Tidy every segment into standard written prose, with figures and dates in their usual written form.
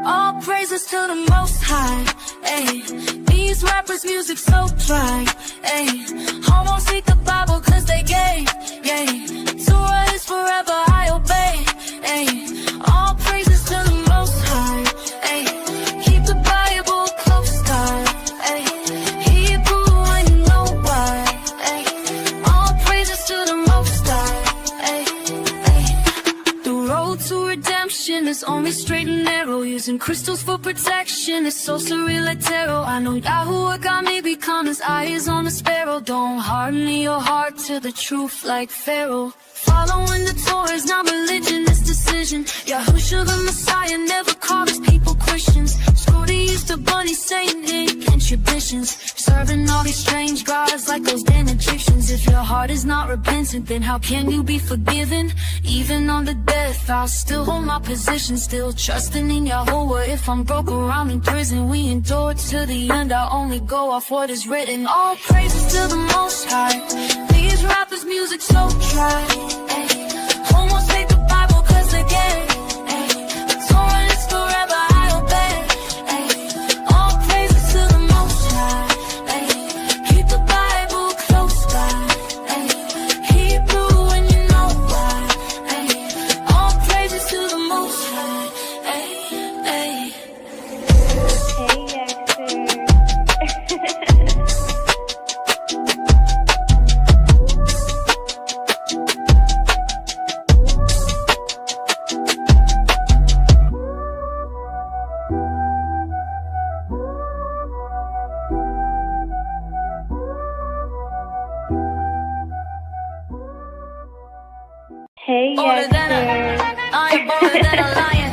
All praises to the Most High, ayy. These rappers' music so dry, ayy. Homos hate the Bible cause they gay, yay. Torah is forever, I obey, ayy. All praises to the Most High, ayy. Keep the Bible close, God, ayy. Hebrew and you know why, ayy. All praises to the Most High, ayy, ayy. The road to redemption is only straight and narrow. Using crystals for protection, it's so surreal like tarot. I know Yahuwah got me become his eyes on a sparrow. Don't harden your heart to the truth like Pharaoh. Following the Torah is not religion, it's decision. Yahushua the Messiah never called his people Christians. Screw the Easter bunny, Satan, and traditions. Serving all these strange gods like those damn Egyptians. If your heart is not repentant, then how can you be forgiven? Even on the death, I'll still hold my position. Still trusting in Yahuwah. If I'm broke around in prison, we endure to the end. I only go off what is written. All praises to the Most High. These rappers' music so dry, ayy. Homos hate the Bible cause they're gay, ayy. Torah is forever, I obey, ayy. All praises to the Most High, ayy. Keep the Bible close by, ayy. Hebrew and you know why, ayy. All praises to the Most High, ayy, ayy. Hey, Bolder than I am bolder than a lion.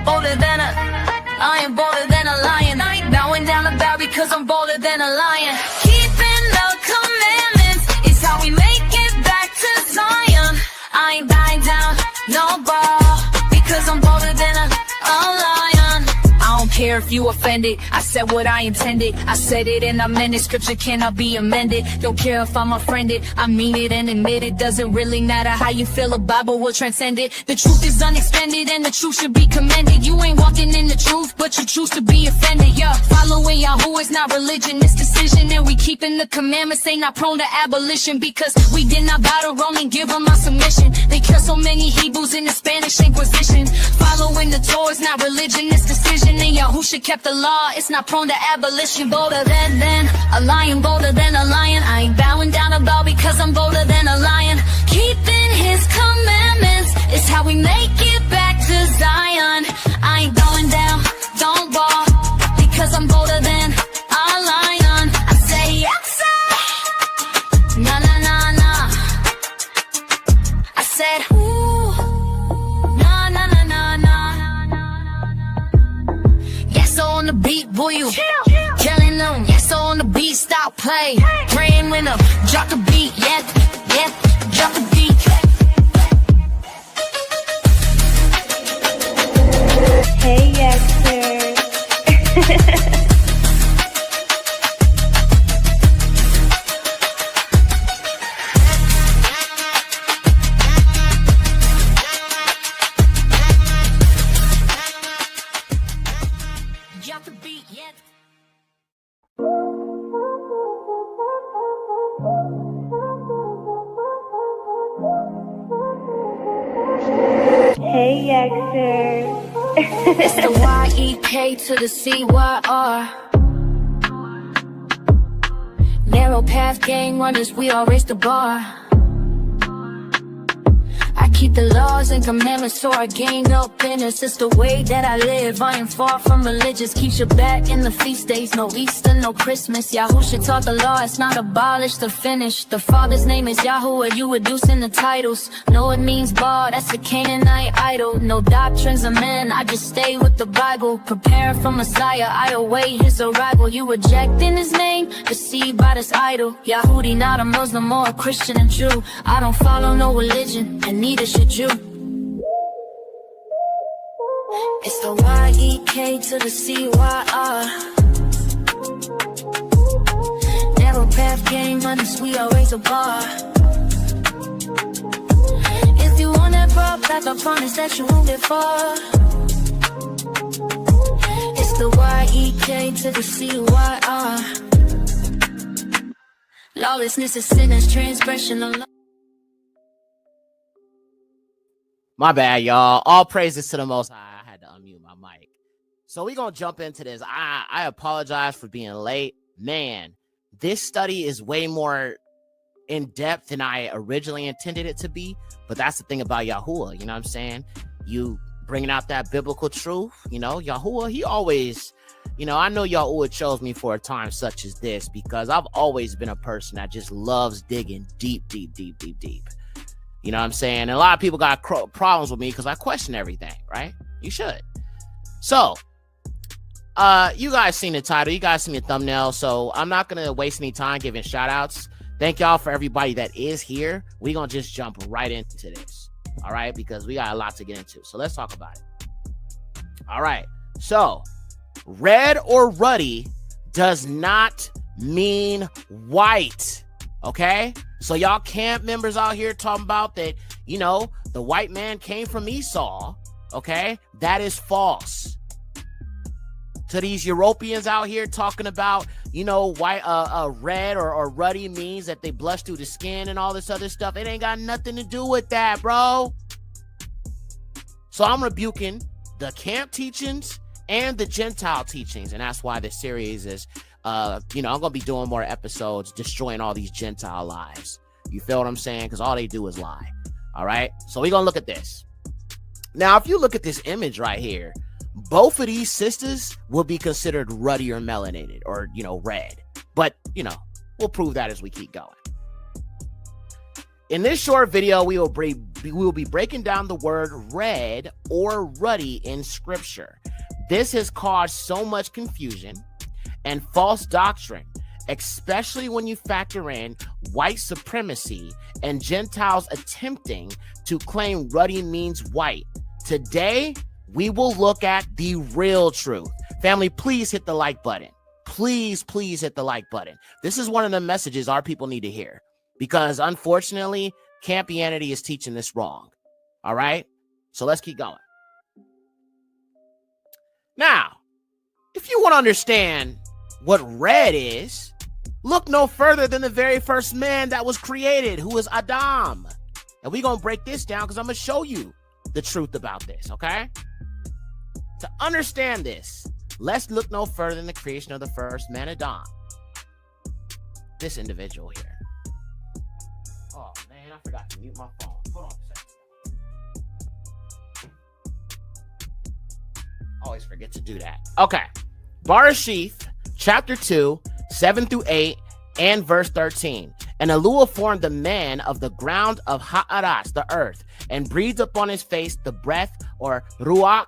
Bolder than I am bolder than a lion. I ain't bowing down the bow because I'm bolder than a lion. Keeping the commandments is how we make it back to Zion. I ain't bowing down, no ball, because I'm bolder than a lion. I don't care if you offended, I said what I intended. I said it and I meant it, scripture cannot be amended. Don't care if I'm offended, I mean it and admit it. Doesn't really matter how you feel, a Bible will transcend it. The truth is unexpended and the truth should be commended. You ain't walking in the truth, but you choose to be offended, yeah. Following Yahuwah is not religion, it's decision. And we keeping the commandments, ain't not prone to abolition. Because we did not bow to Rome and give them our submission. They kill so many Hebrews in the Spanish Inquisition. Following the Torah is not religion, it's decision. And Yahushua kept the law, it's not prone to abolition. Bolder than a lion, bolder than a lion. I ain't bowing down a bow because I'm bolder than a lion. Keeping his commandments is how we make it back to Zion. I ain't going down, don't ball, because I'm bolder than a lion. I say yes, sir. Nah, nah, nah, nah. I said, ooh, nah, nah, nah, nah, nah. Yes, on the beat, boy, you killing them. Yes, on the beat, stop play. Praying when I drop the beat, yeah, drop the beat. Hey, youngster. got the beat, yeah. Hey, Yaxer. It's the Y-E-K to the C-Y-R. Narrow path gang runners, we all raise the bar. I keep the laws and commandments so I gain no opinions. It's the way that I live, I am far from religious. Keeps you back in the feast days, no Easter, no Christmas. Yahusha taught the law, it's not abolished or finished. The Father's name is Yahuwah, you reducing the titles. No, it means bar, that's a Canaanite idol. No doctrines of men, I just stay with the Bible. Preparing for Messiah, I await his arrival. You rejecting his name, deceived by this idol. Yahudi, not a Muslim or a Christian and Jew. I don't follow no religion, and neither should you. It's the Y-E-K to the C-Y-R. Narrow path gang runners, we all raise a bar. If you want that brought back, I promise that you won't get far. It's the Y-E-K to the C-Y-R. Lawlessness is sin, is transgression of law. My bad, y'all. All praises to the Most High. I had to unmute my mic. So we're going to jump into this. I apologize for being late. Man, this study is way more in depth than I originally intended it to be. But that's the thing about Yahuwah. You know what I'm saying? You bringing out that biblical truth. You know, Yahuwah, he always, you know, I know Yahuwah chose me for a time such as this because I've always been a person that just loves digging deep. You know what I'm saying? And a lot of people got problems with me because I question everything, right? You should. So, you guys seen the title. You guys seen the thumbnail. So, I'm not going to waste any time giving shout outs. Thank y'all for everybody that is here. We're going to just jump right into this. All right? Because we got a lot to get into. So, let's talk about it. All right. So, red or ruddy does not mean white. Okay, so y'all camp members out here talking about that, you know, the white man came from Esau. Okay, that is false. To these Europeans out here talking about, you know, white, red or ruddy means that they blush through the skin and all this other stuff. It ain't got nothing to do with that, bro. So I'm rebuking the camp teachings and the Gentile teachings, and that's why this series is. You know, I'm going to be doing more episodes destroying all these Gentile lies. You feel what I'm saying? Because all they do is lie. All right. So we're going to look at this. Now, if you look at this image right here, both of these sisters will be considered ruddy or melanated or, you know, red. But, you know, we'll prove that as we keep going. In this short video, we will be breaking down the word red or ruddy in scripture. This has caused so much confusion and false doctrine, especially when you factor in white supremacy and Gentiles attempting to claim ruddy means white. Today, we will look at the real truth. Family, please hit the like button. Please hit the like button. This is one of the messages our people need to hear because unfortunately, Campianity is teaching this wrong. All right, so let's keep going. Now, if you want to understand what red is, look no further than the very first man that was created, who is Adam. And we're going to break this down because I'm going to show you the truth about this, okay? To understand this, let's look no further than the creation of the first man, Adam. This individual here. Oh, man, I forgot to mute my phone. Hold on a second. Always forget to do that. Okay. Barashith, chapter 2, 7 through 8, and verse 13. And Eluah formed the man of the ground of Ha'aras, the earth, and breathed upon his face the breath, or Ruach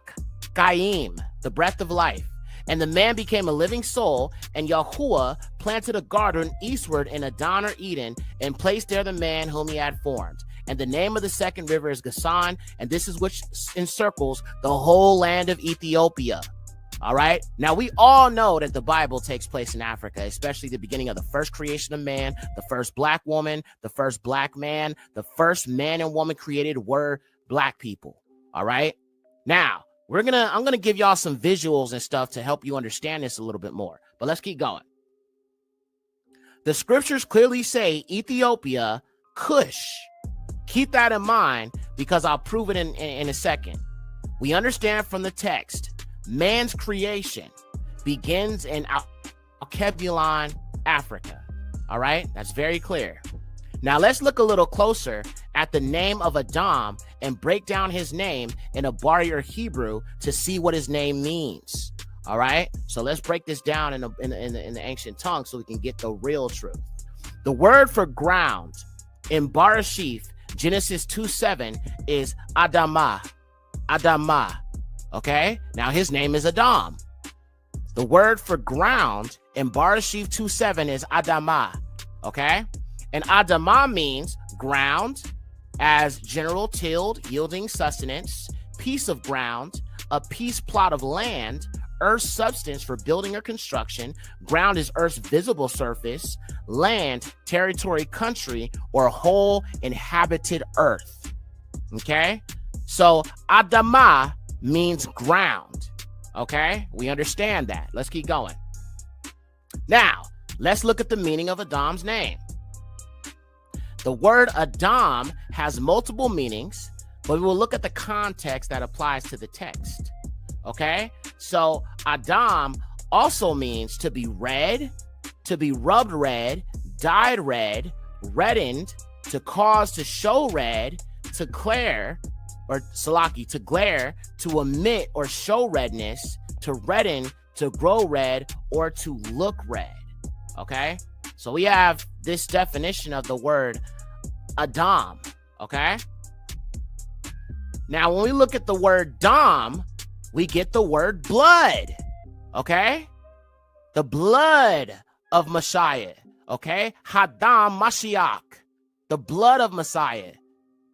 Kaim, the breath of life. And the man became a living soul, and Yahuwah planted a garden eastward in Adon or Eden, and placed there the man whom he had formed. And the name of the second river is Gasan, and this is which encircles the whole land of Ethiopia. All right. Now, we all know that the Bible takes place in Africa, especially the beginning of the first creation of man, the first black woman, the first black man, the first man and woman created were black people. All right. Now, I'm gonna give y'all some visuals and stuff to help you understand this a little bit more. But let's keep going. The scriptures clearly say Ethiopia, Cush. Keep that in mind because I'll prove it in a second. We understand from the text, man's creation begins in Alkebulan, Africa. All right, that's very clear. Now let's look a little closer at the name of Adam and break down his name in Abari or Hebrew to see what his name means. All right, so let's break this down in the ancient tongue so we can get the real truth. The word for ground in Barashith, Genesis 2:7 is Adamah. Adamah. Okay, now his name is Adam. The word for ground in Barashith 2:7 is Adamah. Okay, and Adamah means ground as general tilled, yielding sustenance, piece of ground, a piece plot of land, earth's substance for building or construction. Ground is earth's visible surface, land, territory, country, or whole inhabited earth. Okay, so Adamah means ground. Okay, we understand that. Let's keep going. Now, let's look at the meaning of Adam's name. The word Adam has multiple meanings, but we will look at the context that applies to the text. Okay, so Adam also means to be red, to be rubbed red, dyed red, reddened, to cause to show red, to glare, or salaki, to glare, to emit or show redness, to redden, to grow red, or to look red. Okay, so we have this definition of the word Adam. Okay, now when we look at the word dam, we get the word blood. Okay, the blood of Messiah. Okay, Hadam Mashiach, the blood of Messiah.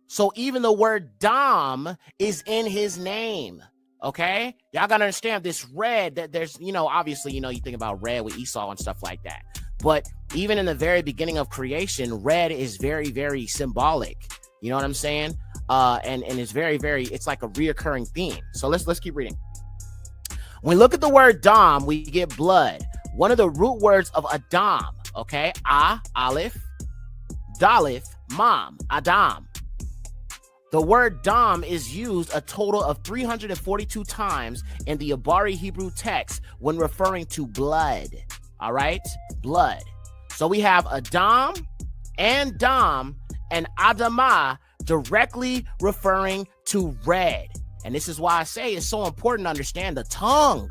So even the word dam is in his name. Okay, y'all gotta understand this red, that there's, obviously, you think about red with Esau and stuff like that. But even in the very beginning of creation, red is very, very symbolic. You know what I'm saying? And it's very, very, it's like a reoccurring theme. So let's keep reading. When we look at the word dam, we get blood. One of the root words of Adam, okay? Aleph, Daleth, Mam, Adam. The word dam is used a total of 342 times in the Abari Hebrew text when referring to blood. All right? Blood. So we have Adam and Dam and Adamah directly referring to red. And this is why I say it's so important to understand the tongue.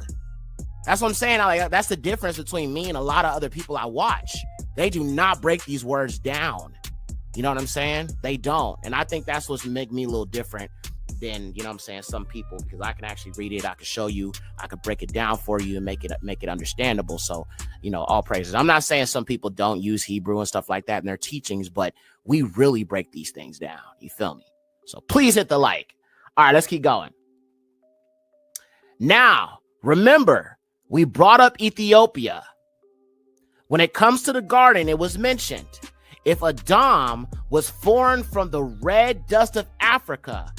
That's what I'm saying. That's the difference between me and a lot of other people I watch. They do not break these words down. You know what I'm saying? They don't. And I think that's what's make me a little different than, some people, because I can actually read it. I can show you, I can break it down for you and make it understandable. So, all praises. I'm not saying some people don't use Hebrew and stuff like that in their teachings, but we really break these things down. You feel me? So please hit the like. All right, let's keep going. Now, remember, we brought up Ethiopia. When it comes to the garden, it was mentioned. If Adam was formed from the red dust of Africa,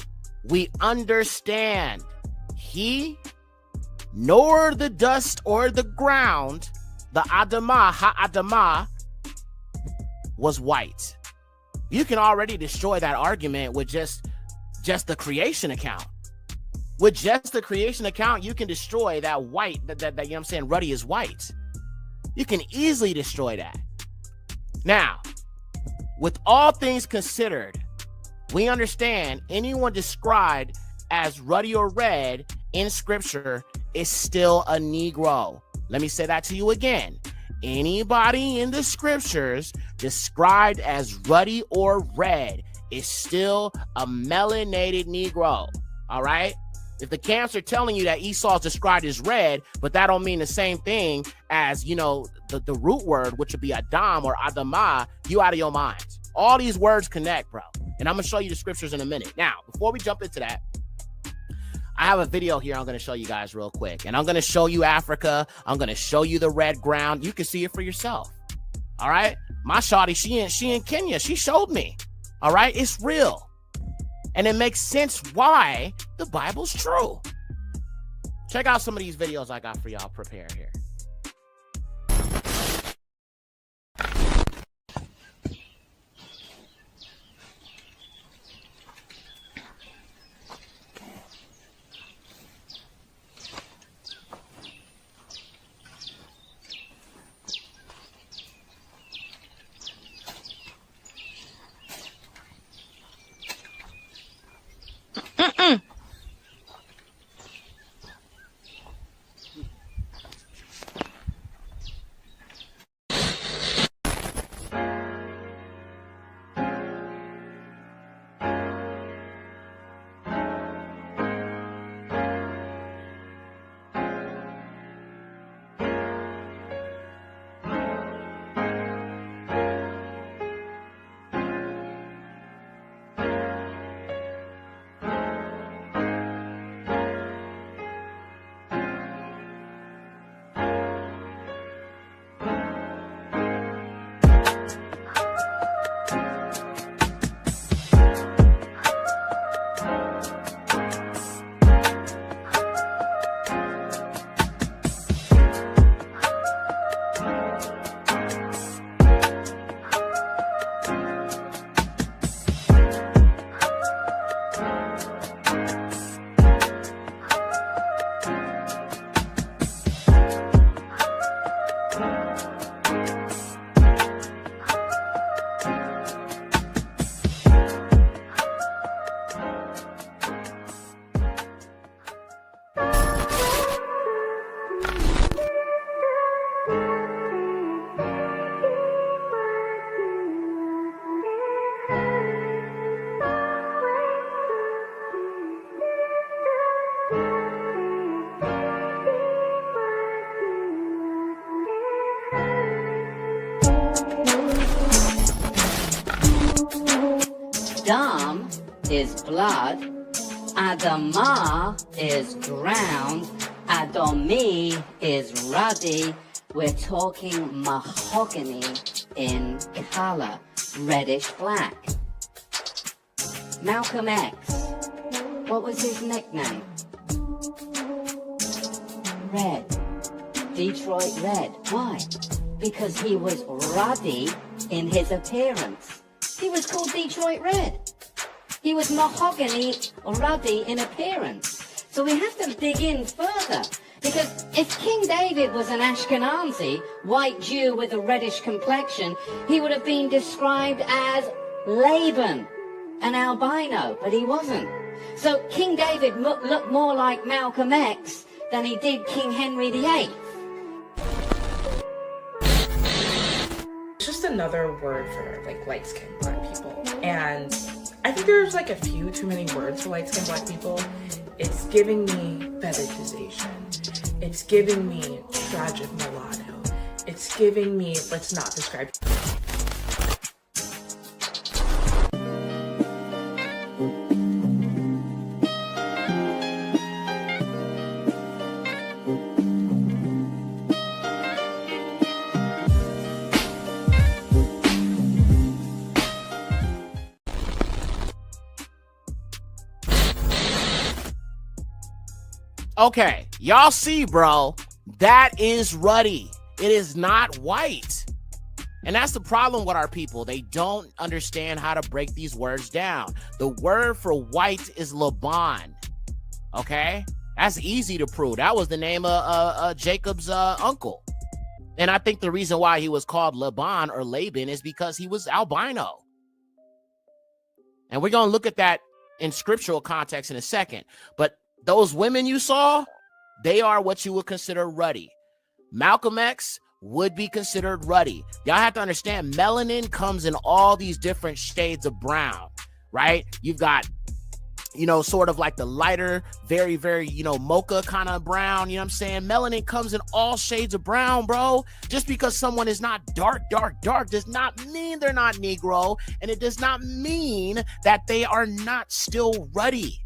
we understand he, nor the dust or the ground, the Adamah, Ha-Adamah, was white. You can already destroy that argument with just the creation account. With just the creation account, you can destroy that white, that Ruddy is white. You can easily destroy that. Now, with all things considered, we understand anyone described as ruddy or red in scripture is still a Negro. Let me say that to you again. Anybody in the scriptures described as ruddy or red is still a melanated Negro. All right? If the camps are telling you that Esau is described as red, but that don't mean the same thing as, the root word, which would be Adam or Adamah, you out of your mind. All these words connect, bro. And I'm going to show you the scriptures in a minute. Now, before we jump into that, I have a video here I'm going to show you guys real quick. And I'm going to show you Africa. I'm going to show you the red ground. You can see it for yourself. All right? My shawty, she in Kenya. She showed me. All right? It's real. And it makes sense why the Bible's true. Check out some of these videos I got for y'all prepared here. Dam is blood, Adama is ground, Adomi is ruddy. We're talking mahogany in color, reddish black. Malcolm X, what was his nickname? Red. Detroit Red. Why? Because he was ruddy in his appearance. He was called Detroit Red. He was mahogany ruddy in appearance. So we have to dig in further. Because if King David was an Ashkenazi, white Jew with a reddish complexion, he would have been described as Laban, an albino, but he wasn't. So King David looked more like Malcolm X than he did King Henry VIII. It's just another word for like light-skinned black people. And I think there's like a few too many words for light-skinned black people. It's giving me fetishization. It's giving me tragic mulatto. It's giving me, let's not describe. Okay, y'all see, bro, that is ruddy. It is not white. And that's the problem with our people. They don't understand how to break these words down. The word for white is Laban. Okay? That's easy to prove. That was the name of Jacob's uncle. And I think the reason why he was called Laban or Laban is because he was albino. And we're going to look at that in scriptural context in a second. But those women you saw, they are what you would consider ruddy. Malcolm X would be considered ruddy. Y'all have to understand, melanin comes in all these different shades of brown, right? You've got, sort of like the lighter, very, very, mocha kind of brown. You know what I'm saying? Melanin comes in all shades of brown, bro. Just because someone is not dark does not mean they're not Negro. And it does not mean that they are not still ruddy.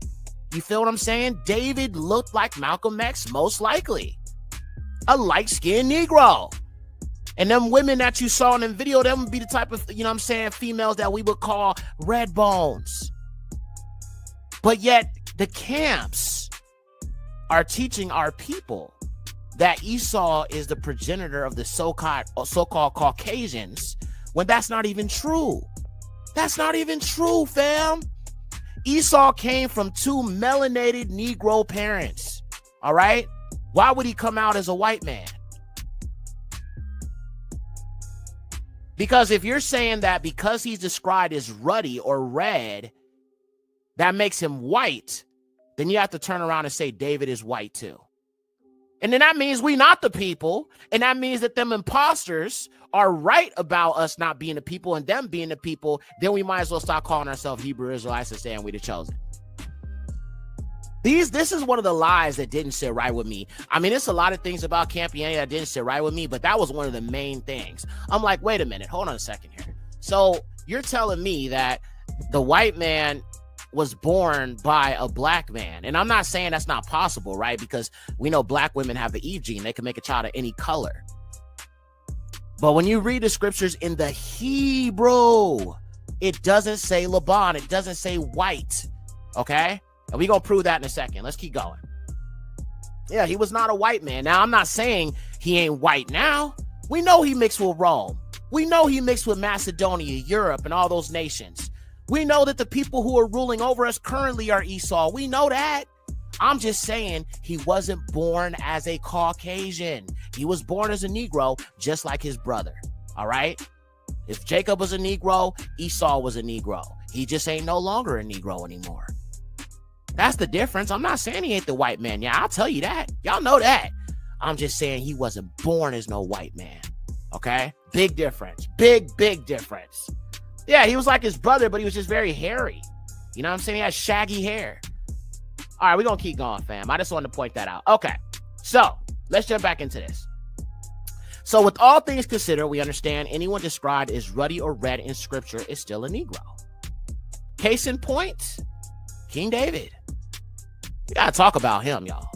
You feel what I'm saying? David looked like Malcolm X, most likely. A light-skinned Negro. And them women that you saw in the video, them would be the type of, females that we would call red bones. But yet, the camps, are teaching our people that Esau is the progenitor of the so-called Caucasians, when that's not even true. That's not even true, fam. Esau came from two melanated Negro parents. All right? Why would he come out as a white man? Because if you're saying that because he's described as ruddy or red, that makes him white, then you have to turn around and say David is white too. And then that means we not the people. And that means that them imposters are right about us not being the people and them being the people. Then we might as well start calling ourselves Hebrew Israelites and saying we the chosen. This is one of the lies that didn't sit right with me. I mean, it's a lot of things about Campiani that didn't sit right with me, but that was one of the main things. I'm like, wait a minute, hold on a second here. So you're telling me that the white man was born by a black man. And I'm not saying that's not possible, right? Because we know black women have the Eve gene. They can make a child of any color. But when you read the scriptures in the Hebrew, it doesn't say Laban. It doesn't say white. Okay? And we're going to prove that in a second. Let's keep going. Yeah, he was not a white man. Now, I'm not saying he ain't white now. We know he mixed with Rome. We know he mixed with Macedonia, Europe, and all those nations. We know that the people who are ruling over us currently are Esau. We know that. I'm just saying he wasn't born as a Caucasian. He was born as a Negro, just like his brother. All right? If Jacob was a Negro, Esau was a Negro. He just ain't no longer a Negro anymore. That's the difference. I'm not saying he ain't the white man. Yeah, I'll tell you that. Y'all know that. I'm just saying he wasn't born as no white man. Okay? Big difference. Big difference. Yeah, he was like his brother, but he was just very hairy. You know what I'm saying? He had shaggy hair. All right, we're going to keep going, fam. I just wanted to point that out. Okay, so let's jump back into this. So with all things considered, we understand anyone described as ruddy or red in scripture is still a Negro. Case in point, King David. We got to talk about him, y'all.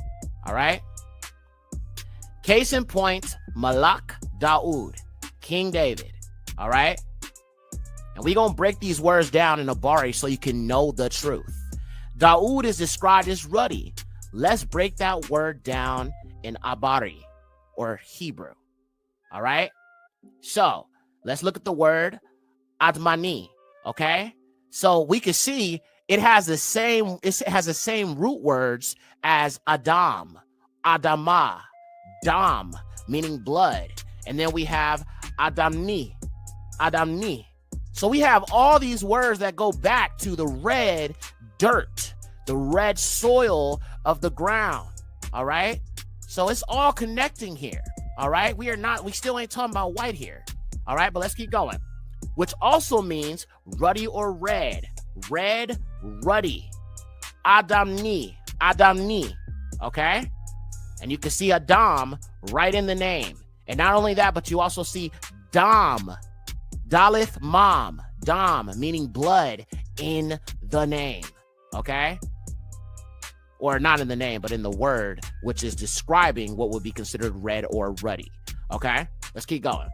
All right? Case in point, Malak Daoud, King David. All right? And we're going to break these words down in Abari so you can know the truth. Daoud is described as ruddy. Let's break that word down in Abari or Hebrew. All right? So let's look at the word Admani. Okay? So we can see it has the same root words as Adam, Adama, Dam, meaning blood. And then we have Adamni. So we have all these words that go back to the red dirt, the red soil of the ground. All right. So it's all connecting here. All right. We still ain't talking about white here. All right. But let's keep going, which also means ruddy or red, ruddy, Adamni. Okay. And you can see Adam right in the name. And not only that, but you also see Dam, Dalith Mom, Dam, meaning blood in the name. Okay? Or not in the name, but in the word, which is describing what would be considered red or ruddy. Okay? Let's keep going.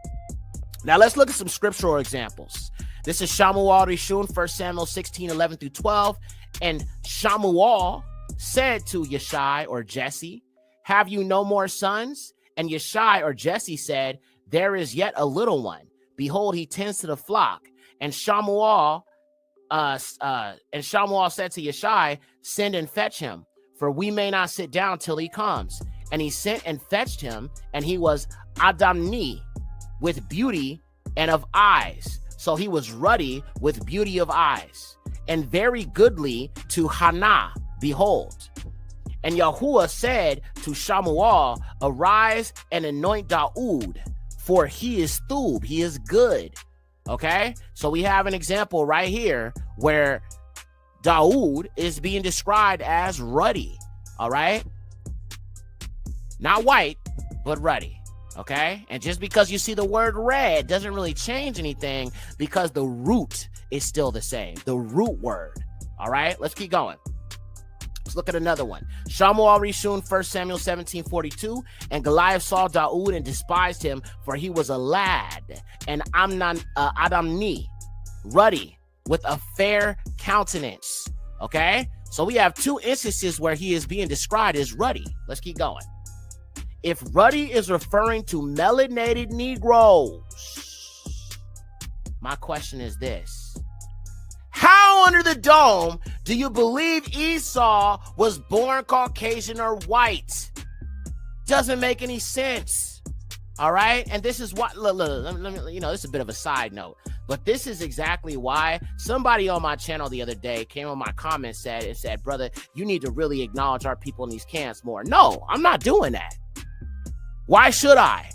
Now let's look at some scriptural examples. This is Shamuel Rishon, 1 Samuel 16, 11 through 12. And Shamuel said to Yeshai or Jesse, "Have you no more sons?" And Yeshai or Jesse said, "There is yet a little one. Behold, he tends to the flock." And Shamuel said to Yeshai, "Send and fetch him, for we may not sit down till he comes." And he sent and fetched him, and he was Adamni, with beauty and of eyes. So he was ruddy with beauty of eyes, and very goodly to Hannah, behold. And Yahuwah said to Shamuel, "Arise and anoint Daoud, for he is thub, he is good." Okay, so we have an example right here where Daoud is being described as ruddy. All right, not white, but ruddy. Okay, and just because you see the word red doesn't really change anything, because the root is still the same, the root word. All right, let's keep going. Let's look at another one. Shamuel Rishon, 1 Samuel 17, 42. And Goliath saw Daoud and despised him, for he was a lad, and Adamni, ruddy, with a fair countenance. Okay? So we have two instances where he is being described as ruddy. Let's keep going. If ruddy is referring to melanated Negroes, my question is this. How under the dome do you believe Esau was born Caucasian or white? Doesn't make any sense. All right. And this is what, look, let me, this is a bit of a side note, but this is exactly why somebody on my channel the other day came on my comments and said, brother, you need to really acknowledge our people in these camps more. No, I'm not doing that. Why should I?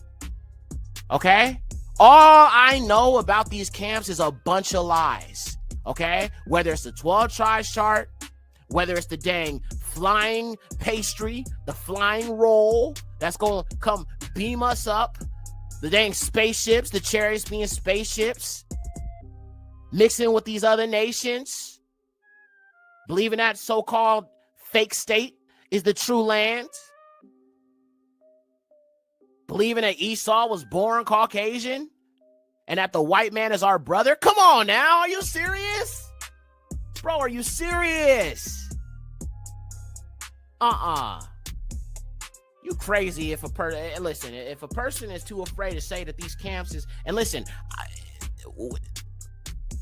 Okay. All I know about these camps is a bunch of lies. Okay. Whether it's the 12 tribes chart, whether it's the dang flying pastry, the flying roll that's going to come beam us up, the dang spaceships, the chariots being spaceships, mixing with these other nations, believing that so-called fake state is the true land, believing that Esau was born Caucasian and that the white man is our brother. Come on now. Are you serious? Bro, are you serious? You crazy if a person, listen, if a person is too afraid to say that these camps is, and listen,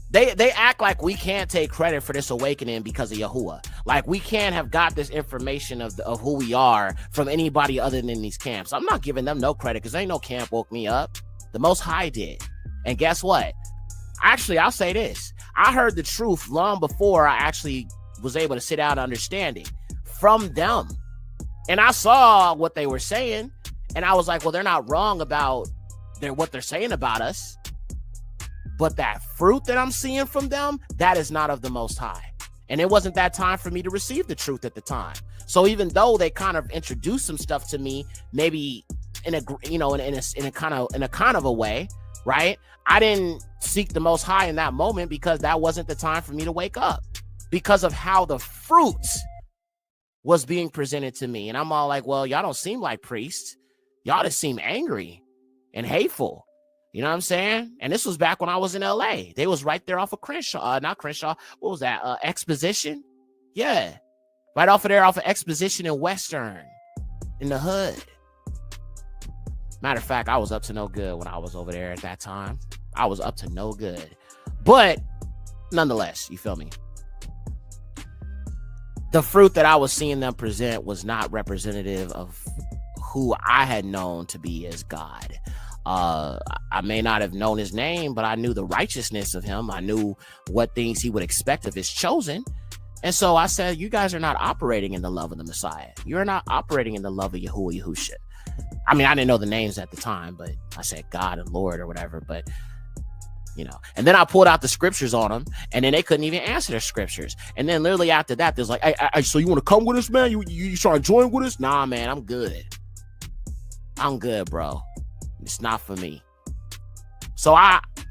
they act like we can't take credit for this awakening because of Yahuwah. Like we can't have got this information of who we are from anybody other than these camps. I'm not giving them no credit because ain't no camp woke me up. The Most High did. And guess what? Actually, I'll say this. I heard the truth long before I actually was able to sit down and understand it from them. And I saw what they were saying. And I was like, well, they're not wrong about what they're saying about us. But that fruit that I'm seeing from them, that is not of the Most High. And it wasn't that time for me to receive the truth at the time. So even though they kind of introduced some stuff to me, maybe in a kind of a way, right? I didn't seek the Most High in that moment because that wasn't the time for me to wake up because of how the fruits was being presented to me. And I'm all like, well, y'all don't seem like priests. Y'all just seem angry and hateful. You know what I'm saying? And this was back when I was in LA. They was right there off of Crenshaw, not Crenshaw. What was that? Exposition? Yeah. Right off of there, off of Exposition in Western, in the hood. Matter of fact, I was up to no good when I was over there at that time. I was up to no good. But nonetheless, you feel me? The fruit that I was seeing them present was not representative of who I had known to be as God. I may not have known his name, but I knew the righteousness of him. I knew what things he would expect of his chosen. And so I said, you guys are not operating in the love of the Messiah. You're not operating in the love of Yahuwah Yahusha. I mean, I didn't know the names at the time, but I said God and Lord or whatever, but and then I pulled out the scriptures on them, and then they couldn't even answer their scriptures. And then literally after that, there's like, so you want to come with us, man? You trying to join with us? Nah, man, I'm good. I'm good, bro. It's not for me. So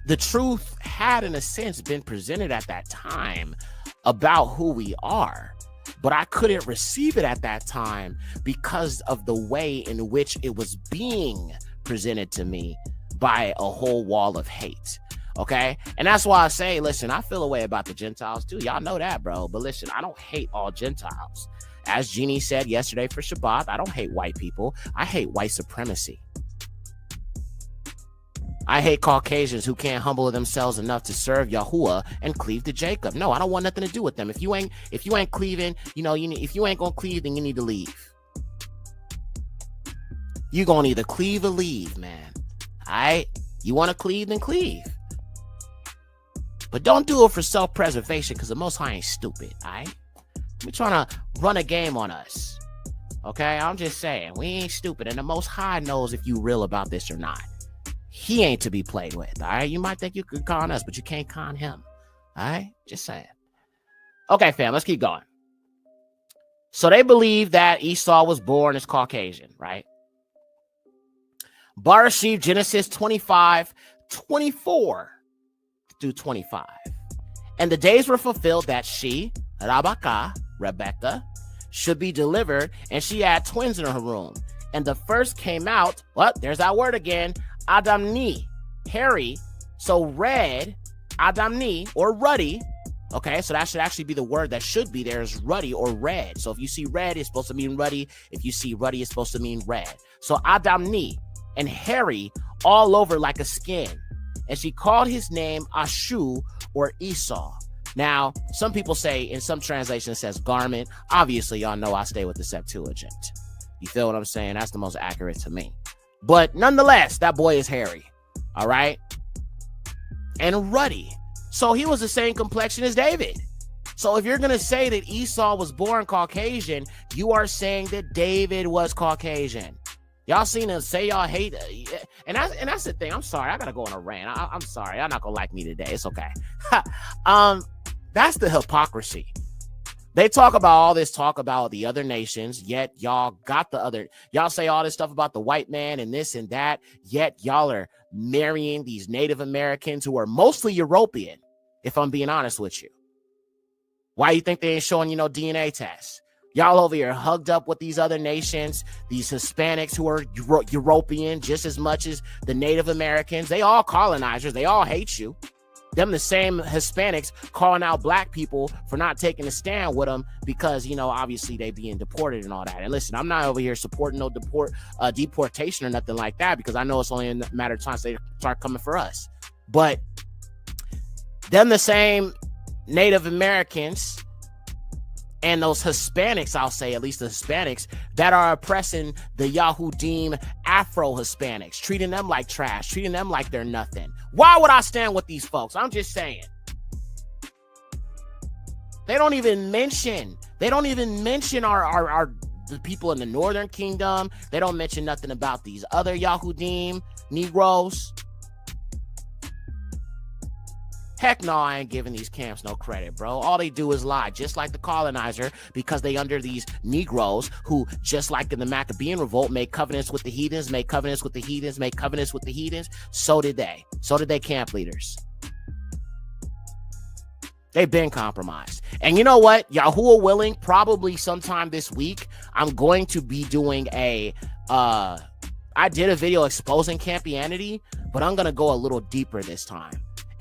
the truth had, in a sense, been presented at that time about who we are, but I couldn't receive it at that time because of the way in which it was being presented to me by a whole wall of hate. Okay. And that's why I say, listen, I feel a way about the Gentiles too. Y'all know that, bro. But listen, I don't hate all Gentiles. As Jeannie said yesterday for Shabbat, I don't hate white people. I hate white supremacy. I hate Caucasians who can't humble themselves enough to serve Yahuwah and cleave to Jacob. No, I don't want nothing to do with them. If you ain't cleaving, if you ain't gonna cleave, then you need to leave. You gonna either cleave or leave, man. All right? You want to cleave, then cleave. But don't do it for self-preservation, because the Most High ain't stupid, all right? We're trying to run a game on us, okay? I'm just saying, we ain't stupid, and the Most High knows if you real about this or not. He ain't to be played with, all right? You might think you could con us, but you can't con him, all right? Just saying. Okay, fam, let's keep going. So they believe that Esau was born as Caucasian, right? Barashif, Genesis 25:24 through 25. And the days were fulfilled that she, Rebecca, should be delivered, and she had twins in her womb. And the first came out, there's that word again, Adamni, hairy, so red, Adamni, or ruddy, Okay, so that should actually be the word that should be there is ruddy or red. So if you see red, it's supposed to mean ruddy. If you see ruddy, it's supposed to mean red. So Adamni and hairy all over like a skin. And she called his name Ashu or Esau. Now, some people say, in some translations, it says garment. Obviously, y'all know I stay with the Septuagint. You feel what I'm saying? That's the most accurate to me. But nonetheless, that boy is hairy. All right? And ruddy. So he was the same complexion as David. So if you're going to say that Esau was born Caucasian, you are saying that David was Caucasian. Y'all seen him say y'all hate, and that's the thing. I'm sorry, I gotta go on a rant. I'm sorry, y'all not gonna like me today. It's okay. That's the hypocrisy. They talk about all this talk about the other nations, yet y'all got the other. Y'all say all this stuff about the white man and this and that, yet y'all are marrying these Native Americans who are mostly European. If I'm being honest with you, why you think they ain't showing DNA tests? Y'all over here hugged up with these other nations, these Hispanics who are European just as much as the Native Americans. They all colonizers. They all hate you. Them the same Hispanics calling out black people for not taking a stand with them because, obviously they being deported and all that. And listen, I'm not over here supporting no deportation or nothing like that because I know it's only a matter of time they start coming for us. But them the same Native Americans and those Hispanics, I'll say, at least the Hispanics, that are oppressing the Yahudim Afro-Hispanics, treating them like trash, treating them like they're nothing. Why would I stand with these folks? I'm just saying. They don't even mention our the people in the Northern Kingdom. They don't mention nothing about these other Yahudim, Negroes. Heck no, I ain't giving these camps no credit, bro. All they do is lie, just like the colonizer, because they under these Negroes who, just like in the Maccabean revolt, made covenants with the heathens, made covenants with the heathens, made covenants with the heathens. So did they. So did they camp leaders. They've been compromised. And you know what? Yahuwah willing, probably sometime this week, I'm going to be doing I did a video exposing Campianity, but I'm going to go a little deeper this time.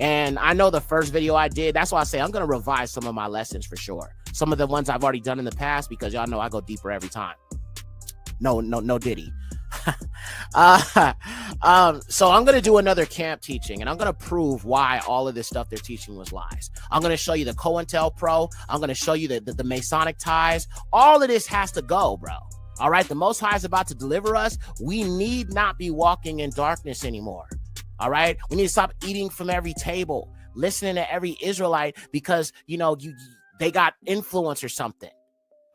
And I know the first video I did, that's why I say I'm going to revise some of my lessons for sure. Some of the ones I've already done in the past, because y'all know I go deeper every time. No Diddy. So I'm going to do another camp teaching, and I'm going to prove why all of this stuff they're teaching was lies. I'm going to show you the COINTELPRO. I'm going to show you the Masonic ties. All of this has to go, bro. All right. The Most High is about to deliver us. We need not be walking in darkness anymore. All right. We need to stop eating from every table, listening to every Israelite because, they got influence or something.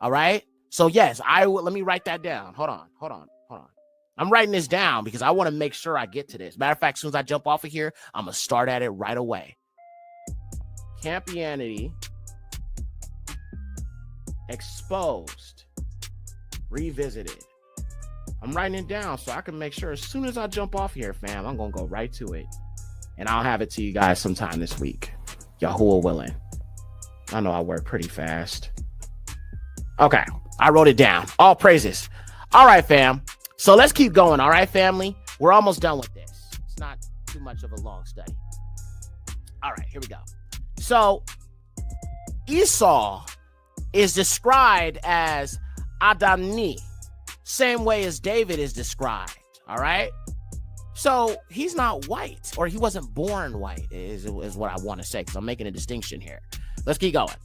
All right. So, yes, let me write that down. Hold on. I'm writing this down because I want to make sure I get to this. Matter of fact, as soon as I jump off of here, I'm going to start at it right away. Campianity exposed, revisited. I'm writing it down so I can make sure as soon as I jump off here, fam, I'm going to go right to it. And I'll have it to you guys sometime this week. Yahuwah willing. I know I work pretty fast. Okay. I wrote it down. All praises. All right, fam. So let's keep going. All right, family. We're almost done with this. It's not too much of a long study. All right, here we go. So Esau is described as Adamni. Same way as David is described, all right? So he's not white, or he wasn't born white, is what I want to say, because I'm making a distinction here. Let's keep going.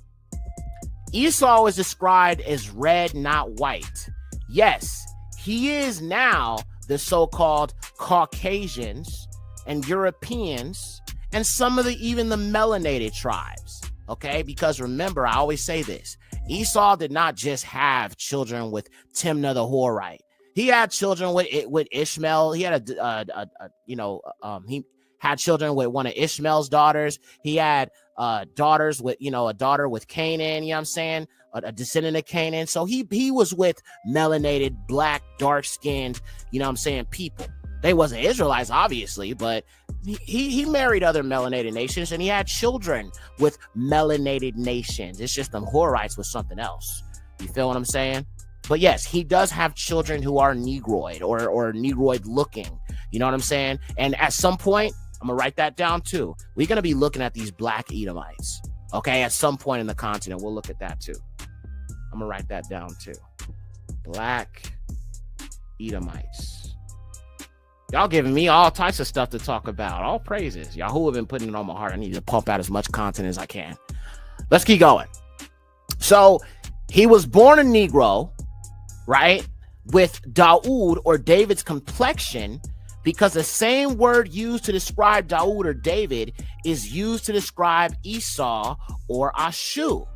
Esau is described as red, not white. Yes, he is now the so-called Caucasians and Europeans and some of even the melanated tribes, okay? Because remember, I always say this. Esau did not just have children with Timnah the Horite. He had children with Ishmael. He had he had children with one of Ishmael's daughters. He had daughters with, a daughter with Canaan, you know what I'm saying? A descendant of Canaan. So he was with melanated, black, dark-skinned, people. They wasn't Israelites, obviously, but he married other melanated nations, and he had children with melanated nations. It's just them Horites with something else. You feel what I'm saying? But yes, he does have children who are Negroid or Negroid looking. You know what I'm saying? And at some point, I'm going to write that down too. We're going to be looking at these black Edomites. Okay, at some point in the continent. We'll look at that too. I'm gonna write that down too. Black Edomites. Y'all giving me all types of stuff to talk about. All praises. Yahoo have been putting it on my heart. I need to pump out as much content as I can. Let's keep going. So he was born a Negro, right? With Daoud or David's complexion, because the same word used to describe Daoud or David is used to describe Esau or Ashu.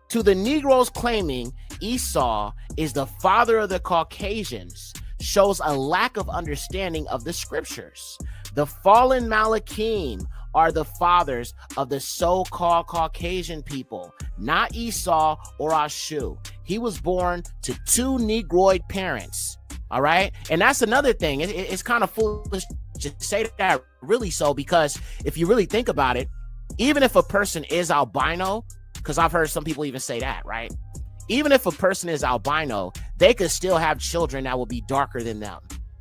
To the Negroes claiming Esau is the father of the Caucasians shows a lack of understanding of the scriptures. The fallen Malachim are the fathers of the so-called Caucasian people, not Esau or Ashu. He was born to two Negroid parents. All right. And that's another thing. It's kind of foolish to say that, really so, because if you really think about it, even if a person is albino, because I've heard some people even say that, right? Even if a person is albino, they could still have children that will be darker than them.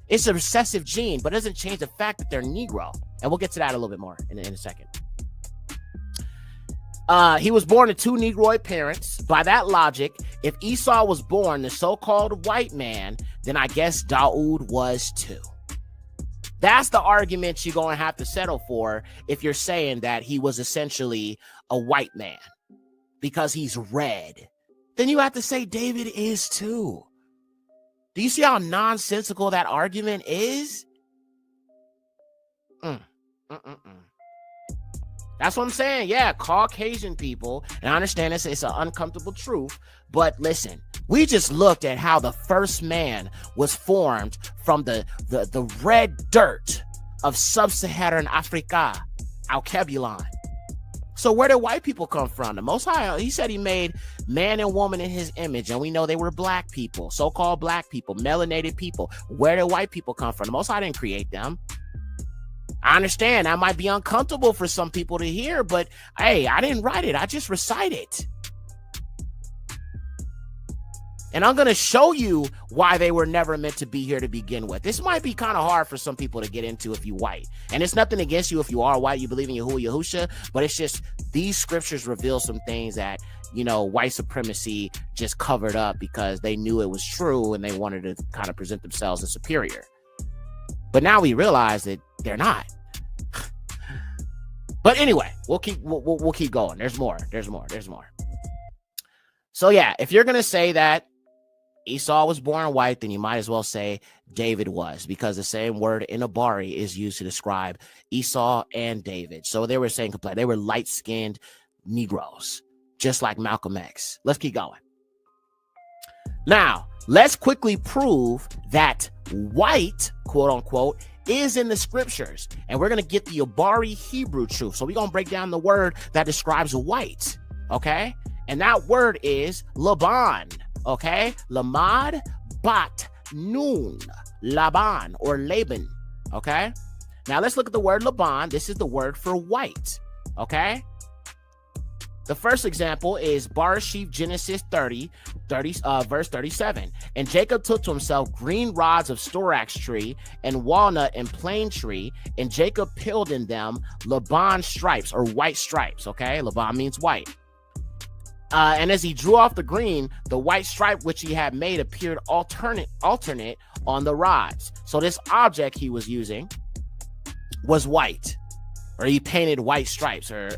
It's a recessive gene, but it doesn't change the fact that they're Negro. And we'll get to that a little bit more in a second. He was born to two Negroid parents. By that logic, if Esau was born the so-called white man, then I guess Daoud was too. That's the argument you're going to have to settle for if you're saying that he was essentially a white man because he's red. Then you have to say David is too. Do you see how nonsensical that argument is? That's what I'm saying. Yeah, Caucasian people, and I understand it's an uncomfortable truth, but listen, we just looked at how the first man was formed from the red dirt of sub-Saharan Africa, Alkebulan. So where did white people come from? The Most High, he said he made man and woman in his image, and we know they were black people, so-called black people, melanated people. Where did white people come from? The Most High didn't create them. I understand that might be uncomfortable for some people to hear, but hey, I didn't write it. I just recite it. And I'm going to show you why they were never meant to be here to begin with. This might be kind of hard for some people to get into if you white. And it's nothing against you if you are white, you believe in Yahuwah Yahusha, but it's just these scriptures reveal some things that, you know, white supremacy just covered up because they knew it was true and they wanted to kind of present themselves as superior. But now we realize that they're not. But anyway, we'll keep going. There's more. So yeah, if you're going to say that Esau was born white, then you might as well say David was, because the same word inabari is used to describe Esau and David. So they were saying they were light-skinned Negroes, just like Malcolm X. Let's keep going. Now, let's quickly prove that white, quote unquote, is in the scriptures. And we're going to get the Abari Hebrew truth. So we're going to break down the word that describes white. Okay. And that word is Laban. Okay. Lamad bat nun. Laban or Laban. Okay. Now let's look at the word Laban. This is the word for white. Okay. The first example is Bereshith Genesis 30, verse 37. And Jacob took to himself green rods of storax tree and walnut and plane tree, and Jacob peeled in them Laban stripes or white stripes. Okay, Laban means white. And as he drew off the green, the white stripe which he had made appeared alternate on the rods. So this object he was using was white. Or he painted white stripes, or,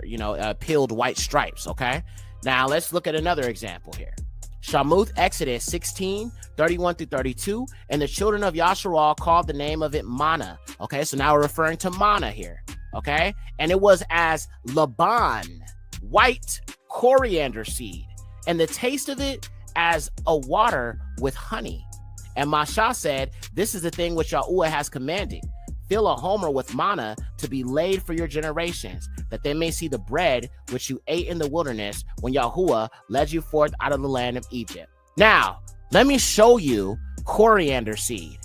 peeled white stripes, okay? Now, let's look at another example here. Shamuth, Exodus 16, 31 through 32, and the children of Yasharal called the name of it manna, okay? So now we're referring to manna here, okay? And it was as Laban, white coriander seed, and the taste of it as a water with honey. And Masha said, this is the thing which Yahuwah has commanded. Fill a homer with manna to be laid for your generations, that they may see the bread which you ate in the wilderness when Yahuwah led you forth out of the land of Egypt. Now, let me show you coriander seed.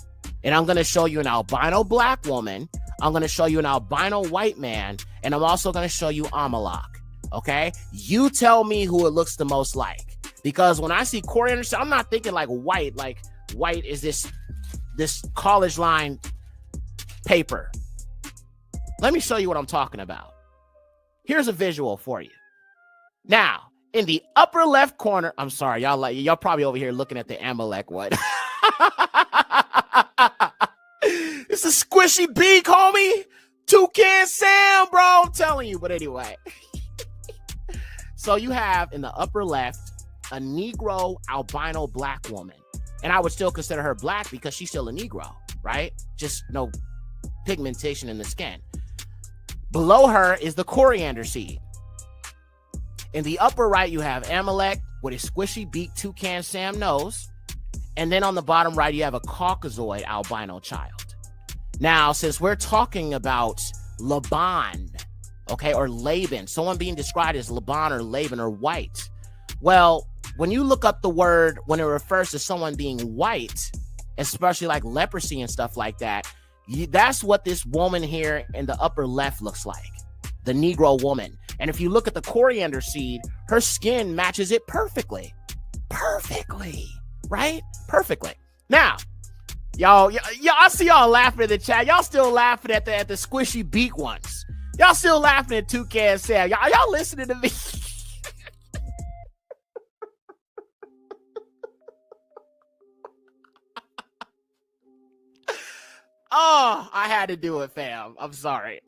And I'm going to show you an albino black woman. I'm going to show you an albino white man. And I'm also going to show you Amalek. Okay? You tell me who it looks the most like. Because when I see coriander seed, I'm not thinking like white is this college line paper. Let me show you what I'm talking about. here's a visual for you. Now, in the upper left corner, I'm sorry, y'all probably over here looking at the Amalek one. It's a squishy beak, homie. Toucan Sam, bro. I'm telling you. But anyway. So you have in the upper left a Negro albino black woman. And I would still consider her black because she's still a Negro, right? Just no pigmentation in the skin. Below her is the coriander seed. In the upper right, you have Amalek with a squishy beak Toucan Sam nose. And then on the bottom right, you have a Caucasoid albino child. Now, since we're talking about Laban, okay, or Laban, someone being described as Laban or Laban or white. Well, when you look up the word, when it refers to someone being white, especially like leprosy and stuff like that, that's what this woman here in the upper left looks like, the Negro woman. And if you look at the coriander seed, her skin matches it perfectly. Perfectly, right? Perfectly. Now, y'all, I see y'all laughing in the chat. Y'all still laughing at the squishy beak ones. Y'all still laughing at Toucan Sam. Y'all listening to me. Oh, I had to do it, fam. I'm sorry.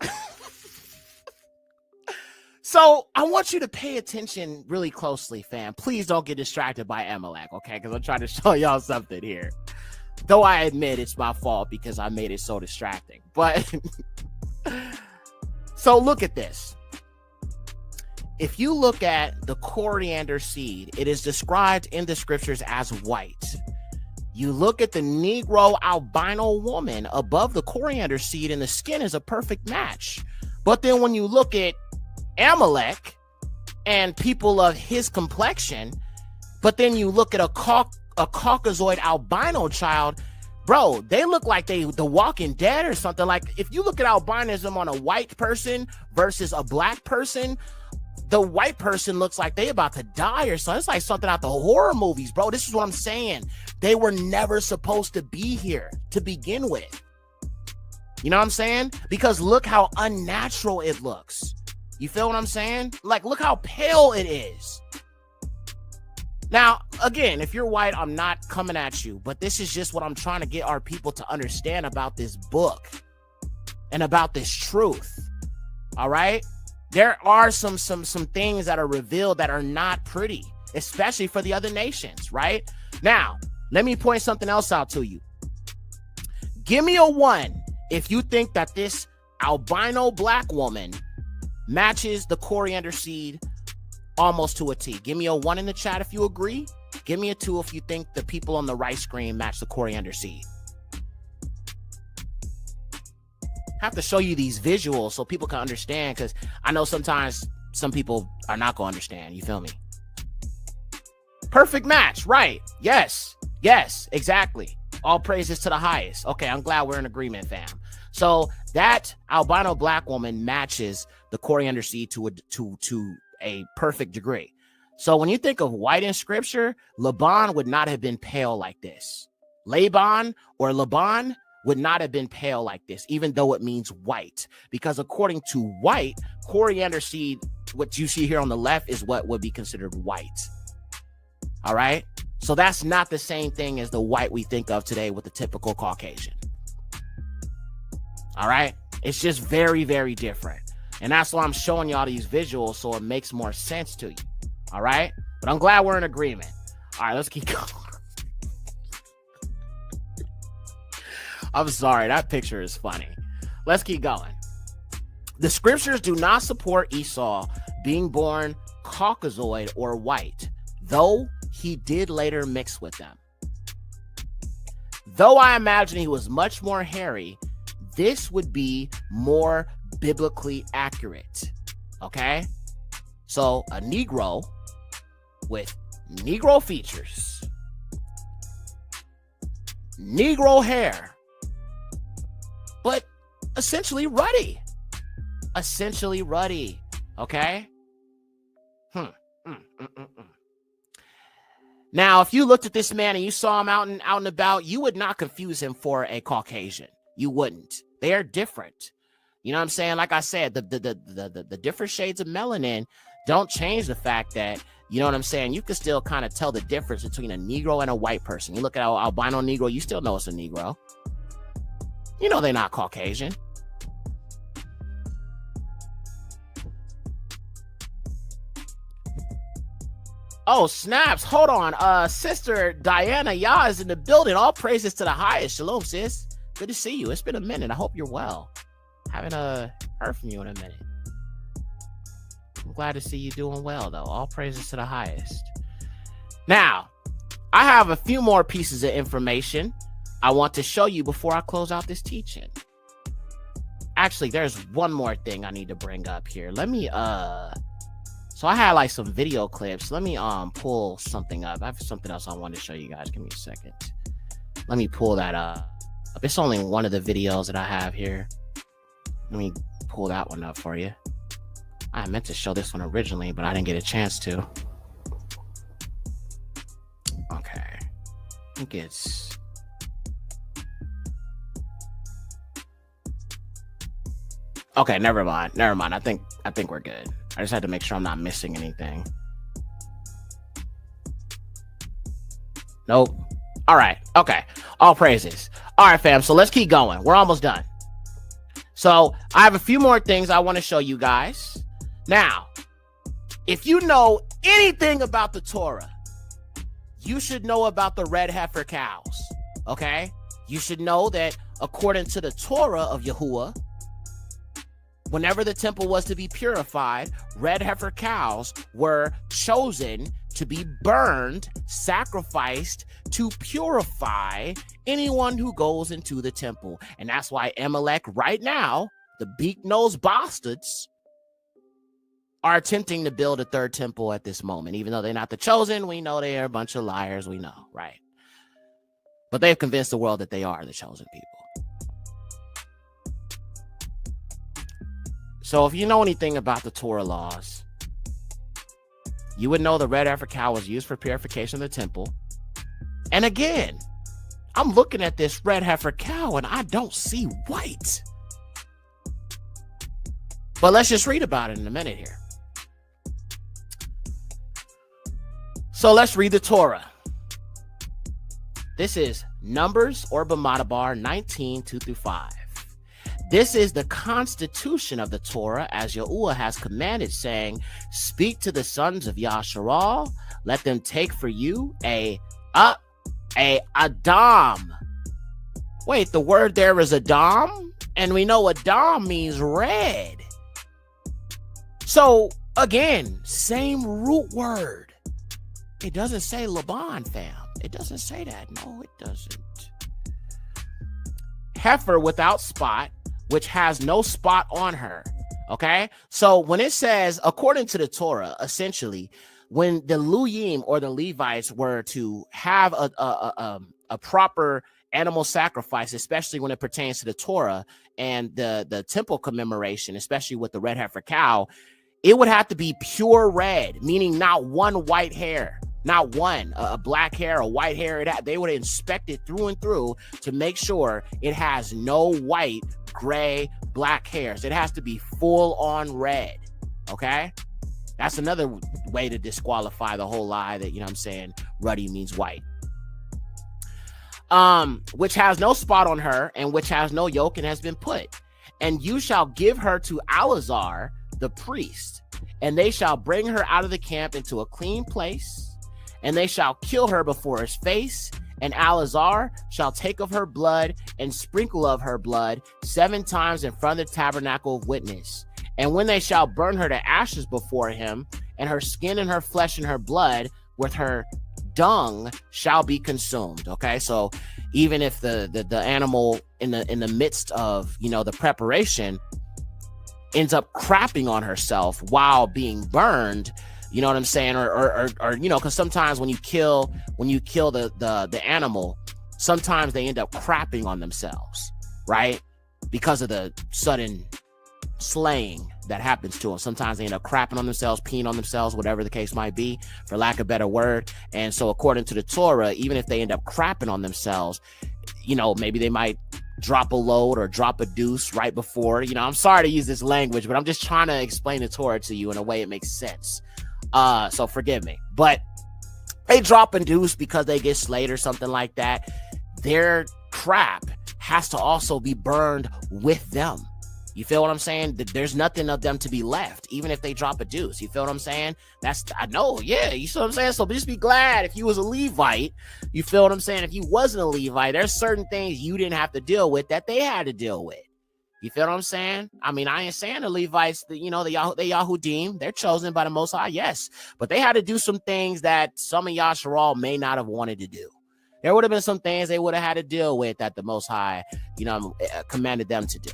So I want you to pay attention really closely, fam. Please don't get distracted by Amalek, okay? Because I'm trying to show y'all something here. Though I admit it's my fault because I made it so distracting. But so look at this. If you look at the coriander seed, it is described in the scriptures as white. You look at the Negro albino woman above the coriander seed and the skin is a perfect match. But then when you look at Amalek and people of his complexion, but then you look at a Caucasoid albino child, bro, they look like the Walking Dead or something. Like if you look at albinism on a white person versus a black person, the white person looks like they about to die or something. It's like something out the horror movies, bro. This is what I'm saying. They were never supposed to be here to begin with. You know what I'm saying? Because look how unnatural it looks. You feel what I'm saying? Like, look how pale it is. Now, again, if you're white, I'm not coming at you, but this is just what I'm trying to get our people to understand about this book and about this truth. All right? There are some things that are revealed that are not pretty, especially for the other nations, right? Now, let me point something else out to you. Give me a 1 if you think that this albino black woman matches the coriander seed almost to a T. Give me a 1 in the chat if you agree. Give me a 2 if you think the people on the right screen match the coriander seed. I have to show you these visuals so people can understand, because I know sometimes some people are not going to understand. You feel me? Perfect match, right? Yes, exactly. All praises to the highest. Okay, I'm glad we're in agreement, fam. So that albino black woman matches the coriander seed to a perfect degree. So when you think of white in scripture, Laban would not have been pale like this. Laban or Laban would not have been pale like this, even though it means white. Because according to white, coriander seed, what you see here on the left, is what would be considered white. All right? So that's not the same thing as the white we think of today with the typical Caucasian. All right? It's just very, very different. And that's why I'm showing y'all these visuals so it makes more sense to you. All right? But I'm glad we're in agreement. All right, let's keep going. I'm sorry, that picture is funny. Let's keep going. The scriptures do not support Esau being born Caucasoid or white, though he did later mix with them. Though I imagine he was much more hairy, this would be more biblically accurate. Okay? So a Negro with Negro features, Negro hair, but essentially ruddy. Okay? Now, if you looked at this man and you saw him out and about, you would not confuse him for a Caucasian. You wouldn't. They are different. You know what I'm saying? Like I said, the different shades of melanin don't change the fact that, you know what I'm saying, you can still kind of tell the difference between a Negro and a white person. You look at an albino Negro, you still know it's a Negro. You know they're not Caucasian. Oh, snaps. Hold on. Sister Diana Yah is in the building. All praises to the highest. Shalom, sis. Good to see you. It's been a minute. I hope you're well. Haven't heard from you in a minute. I'm glad to see you doing well, though. All praises to the highest. Now, I have a few more pieces of information I want to show you before I close out this teaching. Actually, there's one more thing I need to bring up here. Let me so I had like some video clips. Let me pull something up. I have something else I want to show you guys. Give me a second. Let me pull that up. It's only one of the videos that I have here. Let me pull that one up for you. I meant to show this one originally, but I didn't get a chance to. Okay. I think it's... Okay, never mind. I think we're good. I just had to make sure I'm not missing anything. Nope. All right. Okay. All praises. All right, fam. So let's keep going. We're almost done. So I have a few more things I want to show you guys. Now, if you know anything about the Torah, you should know about the red heifer cows. Okay? You should know that according to the Torah of Yahuwah, whenever the temple was to be purified, red heifer cows were chosen to be burned, sacrificed to purify anyone who goes into the temple. And that's why Amalek right now, the beak-nosed bastards, are attempting to build a third temple at this moment. Even though they're not the chosen, we know they are a bunch of liars. We know, right? But they've convinced the world that they are the chosen people. So if you know anything about the Torah laws, you would know the red heifer cow was used for purification of the temple. And again, I'm looking at this red heifer cow and I don't see white. But let's just read about it in a minute here. So let's read the Torah. This is Numbers or Bamadabar 19, 2-5. This is the constitution of the Torah as Yahuwah has commanded, saying, speak to the sons of Yasharal, let them take for you a Adam. Wait, the word there is Adam, and we know Adam means red. So again, same root word. It doesn't say Laban, fam. It doesn't say that. No, it doesn't. Heifer without spot, which has no spot on her. Okay, so when it says, according to the Torah, essentially, when the Luyim or the Levites were to have a proper animal sacrifice, especially when it pertains to the Torah and the temple commemoration, especially with the red heifer cow, it would have to be pure red, meaning not one white hair, not one, a black hair, a white hair. They would inspect it through and through to make sure it has no white, gray, black hairs. It has to be full on red. Okay? That's another way to disqualify the whole lie that, you know what I'm saying, ruddy means white. Which has no spot on her and which has no yoke and has been put. And you shall give her to Alazar, the priest, and they shall bring her out of the camp into a clean place, and they shall kill her before his face, and Alazar shall take of her blood and sprinkle of her blood 7 times in front of the tabernacle of witness. And when they shall burn her to ashes before him, and her skin and her flesh and her blood with her dung shall be consumed. Okay, so even if the animal in the midst of, you know, the preparation ends up crapping on herself while being burned, you know what I'm saying, or you know, because sometimes when you kill the animal, sometimes they end up crapping on themselves, right? Because of the sudden slaying that happens to them. Sometimes they end up crapping on themselves, peeing on themselves, whatever the case might be, for lack of a better word. And so according to the Torah, even if they end up crapping on themselves, you know, maybe they might drop a load or drop a deuce right before. I'm sorry to use this language, but I'm just trying to explain the Torah to you in a way it makes sense. So forgive me. But they drop a deuce because they get slayed or something like that. Their crap has to also be burned with them. You feel what I'm saying? There's nothing of them to be left, even if they drop a deuce. You feel what I'm saying? I know, yeah. You feel what I'm saying? So just be glad if you was a Levite. You feel what I'm saying? If you wasn't a Levite, there's certain things you didn't have to deal with that they had to deal with. You feel what I'm saying? I mean, I ain't saying the Levites, the Yahudim, they're chosen by the Most High, yes. But they had to do some things that some of Yasharal may not have wanted to do. There would have been some things they would have had to deal with that the Most High, commanded them to do.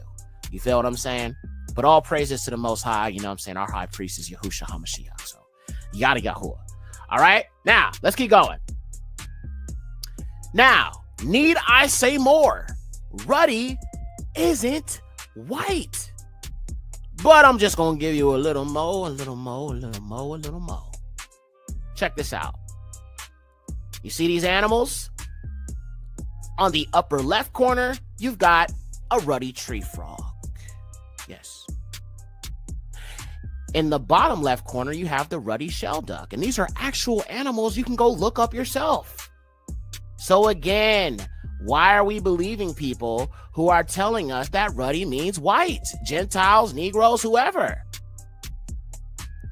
You feel what I'm saying? But all praises to the Most High. You know what I'm saying? Our high priest is Yahushua HaMashiach. So, yada Yahuwah. All right? Now, let's keep going. Now, need I say more? Ruddy isn't white. But I'm just going to give you a little more. Check this out. You see these animals? On the upper left corner, you've got a ruddy tree frog. Yes. In the bottom left corner, you have the ruddy shell duck. And these are actual animals you can go look up yourself. So again, why are we believing people who are telling us that ruddy means white? Gentiles, Negroes, whoever.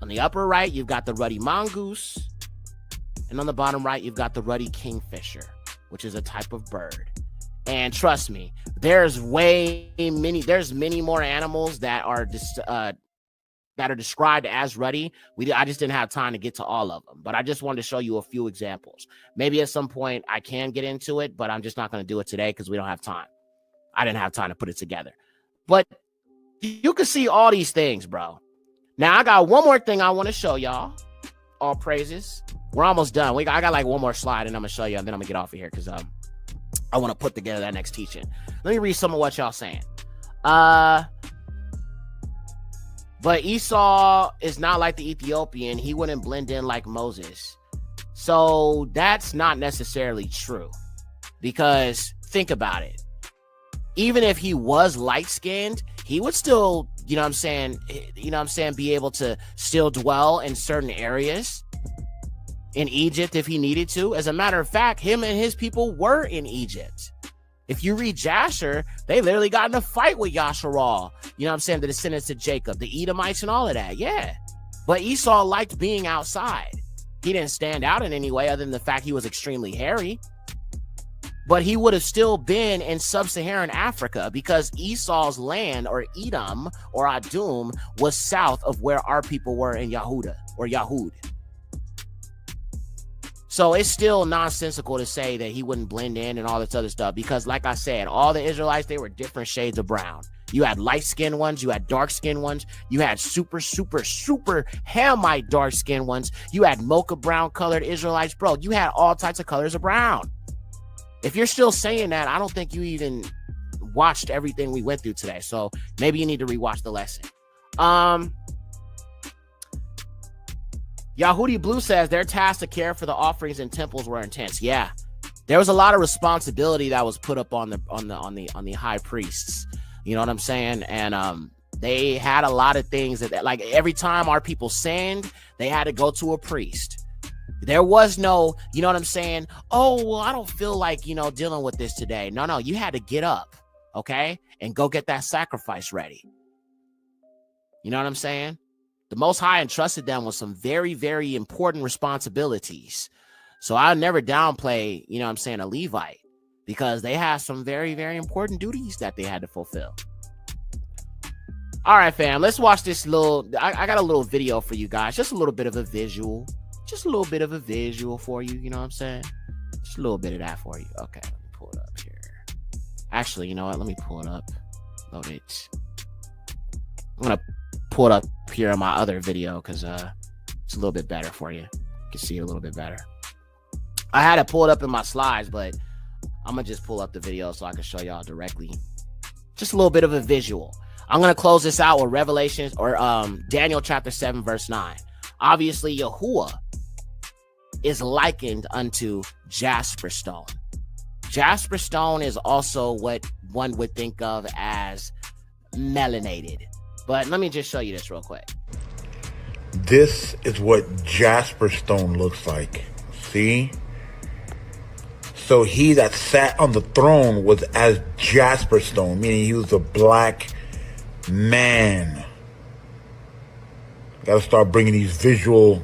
On the upper right, you've got the ruddy mongoose. And on the bottom right, you've got the ruddy kingfisher, which is a type of bird. And trust me, there's many more animals that are described as ruddy. I just didn't have time to get to all of them, but I just wanted to show you a few examples. Maybe at some point I can get into it, but I'm just not going to do it today because we don't have time. I didn't have time to put it together. But you can see all these things, bro. Now I got one more thing I want to show y'all. All praises. We're almost done. I got like one more slide and I'm going to show you, and then I'm going to get off of here because I want to put together that next teaching. Let me read some of what y'all saying. But Esau is not like the Ethiopian. He wouldn't blend in like Moses. So that's not necessarily true. Because think about it. Even if he was light-skinned, he would still, be able to still dwell in certain areas in Egypt if he needed to. As a matter of fact, him and his people were in Egypt. If you read Jasher, they literally got in a fight with Yasharal. The descendants of Jacob, the Edomites and all of that. Yeah. But Esau liked being outside. He didn't stand out in any way other than the fact he was extremely hairy. But he would have still been in sub-Saharan Africa because Esau's land, or Edom or Adum, was south of where our people were in Yahuda or Yahud. So it's still nonsensical to say that he wouldn't blend in and all this other stuff because, like I said, all the Israelites, they were different shades of brown. You had light-skinned ones. You had dark-skinned ones. You had super Hamite dark-skinned ones. You had mocha brown-colored Israelites. Bro, you had all types of colors of brown. If you're still saying that, I don't think you even watched everything we went through today. So maybe you need to rewatch the lesson. Yahudi Blue says their task to care for the offerings and temples were intense. Yeah, there was a lot of responsibility that was put up on the high priests. You know what I'm saying? And they had a lot of things that like every time our people sinned, they had to go to a priest. There was no, you know what I'm saying? Oh, well, I don't feel like, dealing with this today. No, you had to get up, okay? And go get that sacrifice ready. You know what I'm saying? The Most High entrusted them with some very, very important responsibilities. So I'll never downplay, a Levite, because they have some very, very important duties that they had to fulfill. All right, fam, let's watch this I got a little video for you guys. Just a little bit of a visual. Just a little bit of a visual for you. You know what I'm saying? Just a little bit of that for you. Okay, let me pull it up here. Actually, you know what? Let me pull it up. Load it. I'm going to pull it up here on my other video because it's a little bit better for you. You can see it a little bit better. I had it pulled up in my slides, but I'm going to just pull up the video so I can show y'all directly. Just a little bit of a visual. I'm going to close this out with Revelations or Daniel chapter 7, verse 9. Obviously, Yahuwah is likened unto jasper stone. Jasper stone is also what one would think of as melanated. But let me just show you this real quick. This is what jasper stone looks like. See? So he that sat on the throne was as jasper stone, meaning he was a black man. Got to start bringing these visual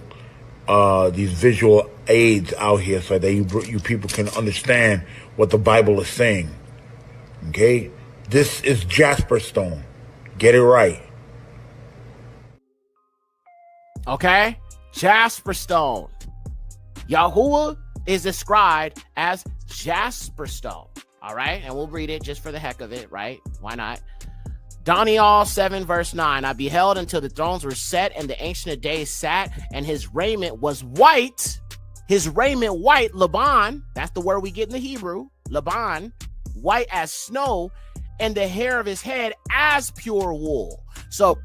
aids out here so that you people can understand what the Bible is saying. Okay? This is jasper stone. Get it right. Okay? Jasper stone. Yahuwah is described as jasper stone. All right? And we'll read it just for the heck of it, right? Why not? Daniel 7 verse 9. I beheld until the thrones were set, and the Ancient of Days sat, and his raiment was white. His raiment white, Laban. That's the word we get in the Hebrew. Laban. White as snow, and the hair of his head as pure wool. So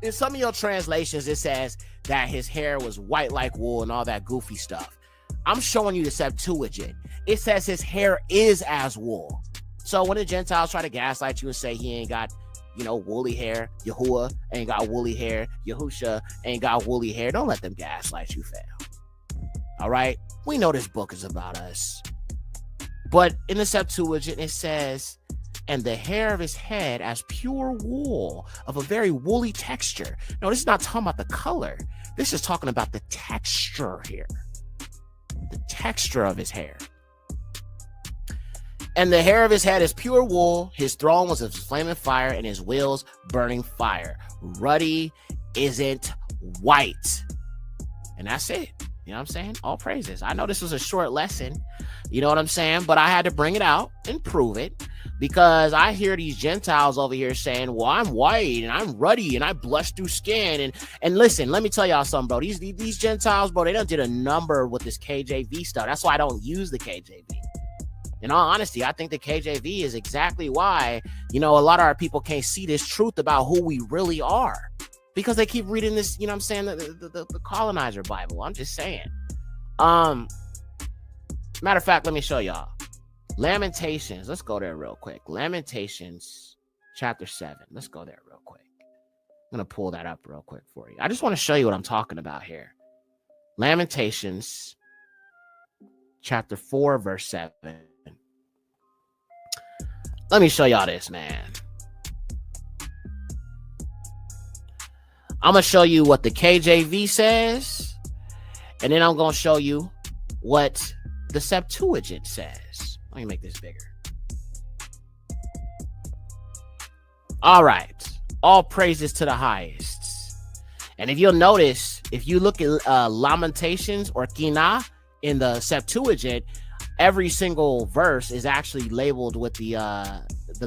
in some of your translations, it says that his hair was white like wool and all that goofy stuff. I'm showing you the Septuagint. It says his hair is as wool. So when the Gentiles try to gaslight you and say he ain't got, woolly hair, Yahuwah ain't got woolly hair, Yahusha ain't got woolly hair, don't let them gaslight you, fam. All right? We know this book is about us. But in the Septuagint, it says, and the hair of his head as pure wool of a very woolly texture. No, this is not talking about the color. This is talking about the texture here. The texture of his hair. And the hair of his head is pure wool. His throne was a flaming fire, and his wheels burning fire. Ruddy isn't white. And that's it. You know what I'm saying? All praises. I know this was a short lesson. You know what I'm saying? But I had to bring it out and prove it, because I hear these Gentiles over here saying, well, I'm white and I'm ruddy and I blush through skin. And listen, let me tell y'all something, bro. These Gentiles, bro, they done did a number with this KJV stuff. That's why I don't use the KJV. In all honesty, I think the KJV is exactly why, a lot of our people can't see this truth about who we really are, because they keep reading this, you know what I'm saying, the colonizer Bible. I'm just saying. Matter of fact, let me show y'all. Lamentations. Let's go there real quick. Lamentations chapter 7. Let's go there real quick. I'm going to pull that up real quick for you. I just want to show you what I'm talking about here. Lamentations chapter 4, verse 7. Let me show y'all this, man. I'm going to show you what the KJV says, and then I'm going to show you what the Septuagint says. Let me make this bigger. All right. All praises to the highest. And if you'll notice, if you look at Lamentations or Kina in the Septuagint, every single verse is actually labeled with the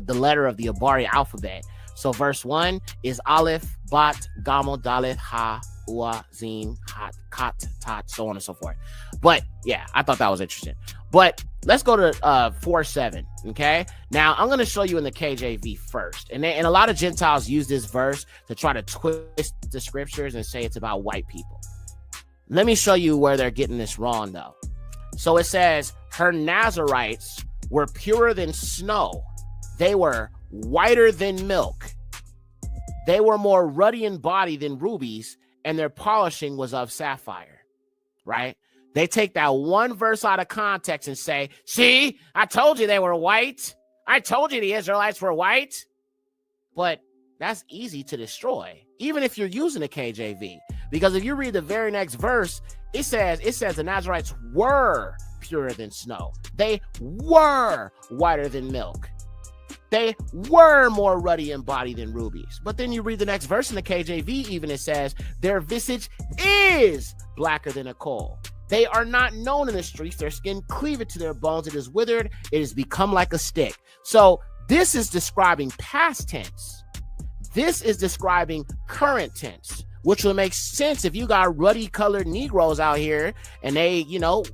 letter of the Abari alphabet. So verse 1 is Aleph, Bat, Gamo, Daleth, Ha, Ua, Zin, Hat, Kat, Tat, so on and so forth. But yeah, I thought that was interesting. But let's go to 4:7. Okay. Now I'm going to show you in the KJV first. And a lot of Gentiles use this verse to try to twist the scriptures and say it's about white people. Let me show you where they're getting this wrong, though. So it says, her Nazarites were purer than snow. They were whiter than milk. They were more ruddy in body than rubies, and their polishing was of sapphire. Right? They take that one verse out of context and say, see, I told you they were white. I told you the Israelites were white. But that's easy to destroy, even if you're using the KJV. Because if you read the very next verse, it says the Nazarites were purer than snow. They were whiter than milk. They were more ruddy in body than rubies. But then you read the next verse in the KJV, even it says, their visage is blacker than a coal. They are not known in the streets. Their skin cleaveth to their bones. It is withered. It has become like a stick. So this is describing past tense. This is describing current tense, which would make sense if you got ruddy colored Negroes out here and they,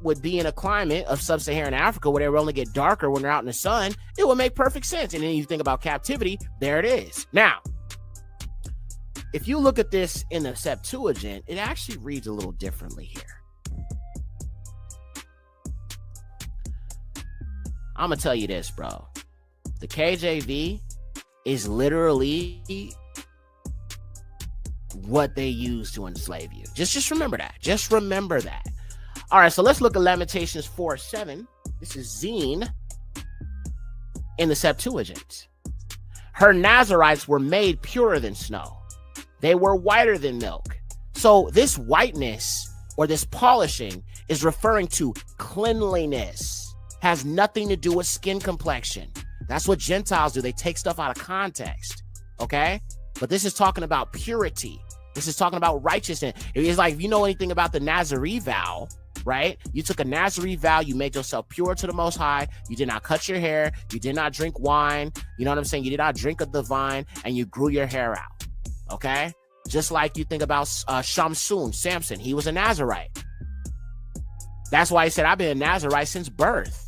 would be in a climate of sub-Saharan Africa where they would only get darker when they're out in the sun. It would make perfect sense. And then you think about captivity, there it is. Now, if you look at this in the Septuagint, it actually reads a little differently here. I'm going to tell you this, bro. The KJV is literally what they use to enslave you. Just remember that. Just remember that. All right, so let's look at Lamentations 4:7. This is Zine in the Septuagint. Her Nazarites were made purer than snow. They were whiter than milk. So this whiteness or this polishing is referring to cleanliness. Has nothing to do with skin complexion. That's what Gentiles do. They take stuff out of context. Okay? But this is talking about purity. This is talking about righteousness. It's like, if you know anything about the Nazarene vow, right? You took a Nazarene vow, you made yourself pure to the Most High. You did not cut your hair. You did not drink wine. You know what I'm saying? You did not drink of the vine, and you grew your hair out. Okay? Just like you think about Samson. He was a Nazarite. That's why he said, I've been a Nazarite since birth.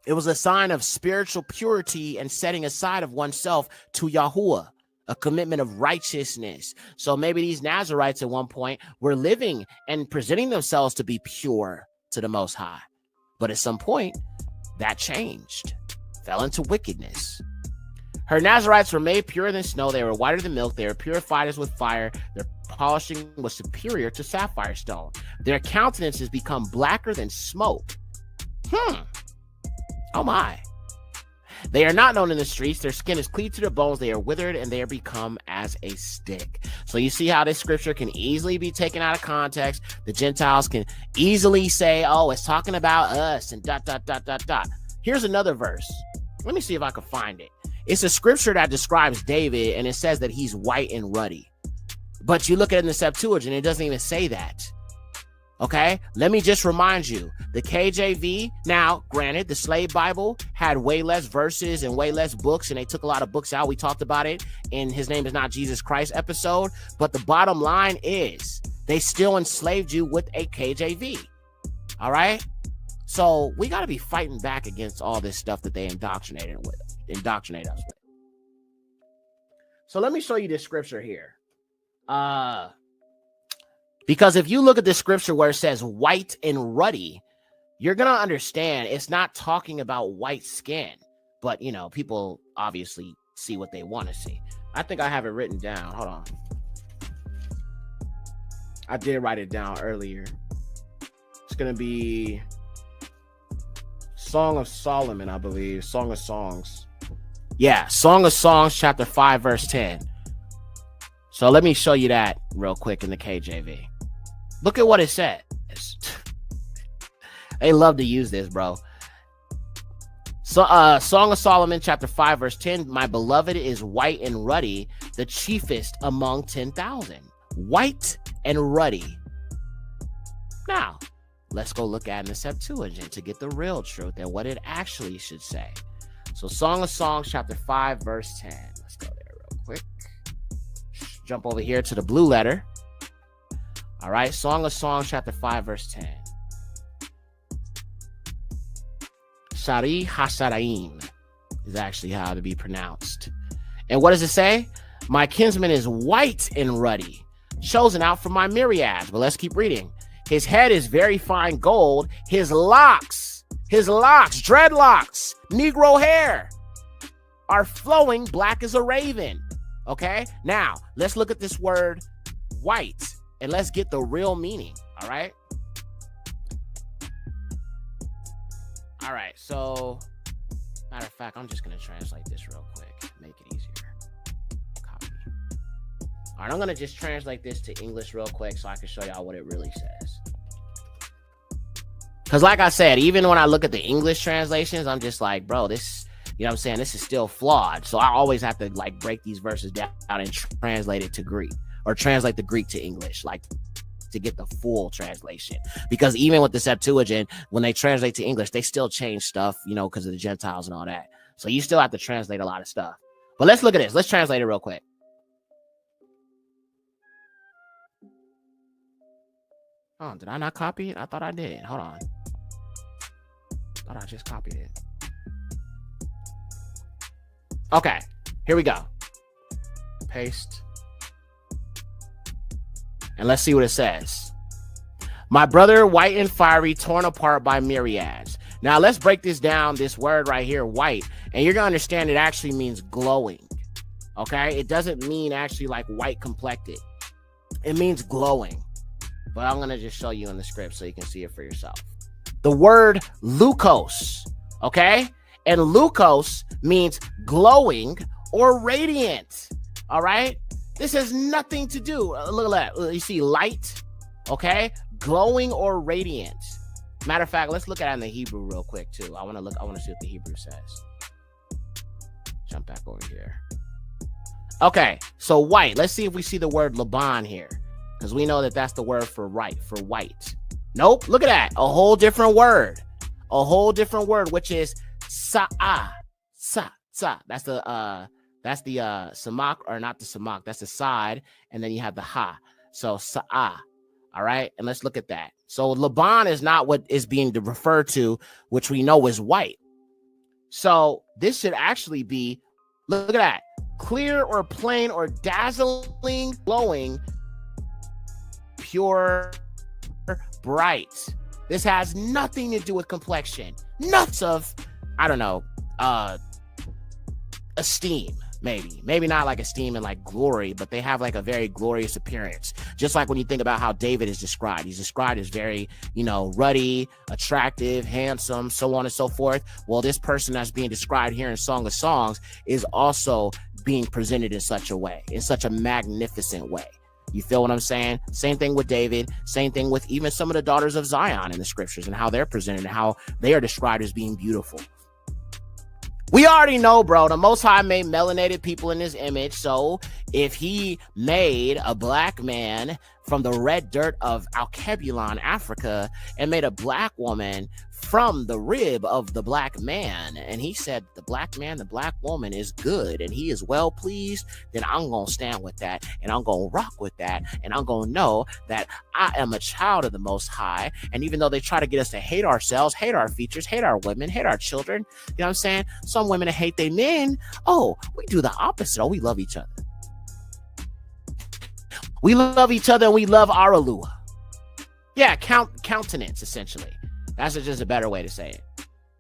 It was a sign of spiritual purity and setting aside of oneself to Yahuwah, a commitment of righteousness. So maybe these Nazarites at one point were living and presenting themselves to be pure to the Most High. But at some point, that changed, fell into wickedness. Her Nazarites were made purer than snow. They were whiter than milk. They were purified as with fire. Their polishing was superior to sapphire stone. Their countenances become blacker than smoke. Oh my. They are not known in the streets. Their skin is cleaved to their bones. They are withered and they are become as a stick. So you see how this scripture can easily be taken out of context. The Gentiles can easily say, oh, it's talking about us and ... Here's another verse. Let me see if I can find it. It's a scripture that describes David and it says that he's white and ruddy. But you look at it in the Septuagint, it doesn't even say that. Okay, let me just remind you, the KJV, now, granted, the slave Bible had way less verses and way less books, and they took a lot of books out. We talked about it in His Name Is Not Jesus Christ episode. But the bottom line is they still enslaved you with a KJV. All right. So we got to be fighting back against all this stuff that they indoctrinate us with. So let me show you this scripture here. Because if you look at the scripture where it says white and ruddy, you're going to understand it's not talking about white skin. But, you know, people obviously see what they want to see. I think I have it written down. Hold on. I did write it down earlier. It's going to be Song of Solomon, I believe. Song of Songs. Yeah, Song of Songs, chapter 5, verse 10. So let me show you that real quick in the KJV. Look at what it says. They love to use this, bro. So, Song of Solomon, chapter 5, verse 10. My beloved is white and ruddy, the chiefest among 10,000. White and ruddy. Now, let's go look at it in the Septuagint to get the real truth and what it actually should say. So, Song of Songs, chapter 5, verse 10. Let's go there real quick. Jump over here to the blue letter. All right, Song of Songs, chapter 5, verse 10. Shari Hasharaim is actually how to be pronounced. And what does it say? My kinsman is white and ruddy, chosen out from my myriads. But let's keep reading. His head is very fine gold. His locks, dreadlocks, Negro hair are flowing black as a raven. Okay, now let's look at this word white and let's get the real meaning. All right. All right. So, matter of fact, I'm just going to translate this real quick, make it easier. Copy. All right. I'm going to just translate this to English real quick so I can show y'all what it really says. Because like I said, even when I look at the English translations, I'm just like, bro, this, you know what I'm saying? This is still flawed. So I always have to like break these verses down and translate it to Greek, or translate the Greek to English, like to get the full translation. Because even with the Septuagint, when they translate to English, they still change stuff, you know, because of the Gentiles and all that. So you still have to translate a lot of stuff. But let's look at this. Let's translate it real quick. Oh, did I not copy it? I thought I did. Hold on. Thought I just copied it. Okay, here we go. Paste. And let's see what it says. My brother, white and fiery, torn apart by myriads. Now let's break this down, this word right here, white, and you're gonna understand it actually means glowing. Okay, it doesn't mean actually like white complected. It means glowing. But I'm gonna just show you in the script so you can see it for yourself. The word leukos, okay? And leukos means glowing or radiant. All right? This has nothing to do. Look at that. You see light, okay? Glowing or radiant. Matter of fact, let's look at it in the Hebrew real quick too. I want to see what the Hebrew says. Jump back over here. Okay, so white. Let's see if we see the word Laban here, because we know that that's the word for white. Nope, look at that. A whole different word. Which is sa'a. Sa. That's the samak, or not the samak. That's the side, and then you have the ha. So sa'a. All right, and let's look at that. So Laban is not what is being referred to, which we know is white. So this should actually be, look at that, clear or plain or dazzling, glowing, pure, bright. This has nothing to do with complexion. Nuts of, I don't know, esteem. Maybe not like esteem and like glory, but they have like a very glorious appearance. Just like when you think about how David is described. He's described as very, ruddy, attractive, handsome, so on and so forth. Well, this person that's being described here in Song of Songs is also being presented in such a way, in such a magnificent way. You feel what I'm saying? Same thing with David. Same thing with even some of the daughters of Zion in the scriptures and how they're presented and how they are described as being beautiful. We already know, bro, the Most High made melanated people in his image. So if he made a black man from the red dirt of Alkebulan, Africa, and made a black woman from the rib of the black man, and he said the black man, the black woman is good, and he is well pleased, then I'm going to stand with that, and I'm going to rock with that, and I'm going to know that I am a child of the Most High. And even though they try to get us to hate ourselves, hate our features, hate our women, hate our children, you know what I'm saying? Some women hate their men. Oh, we do the opposite. Oh, we love each other. We love each other, and we love our Alua. Yeah, countenance, essentially. That's just a better way to say it.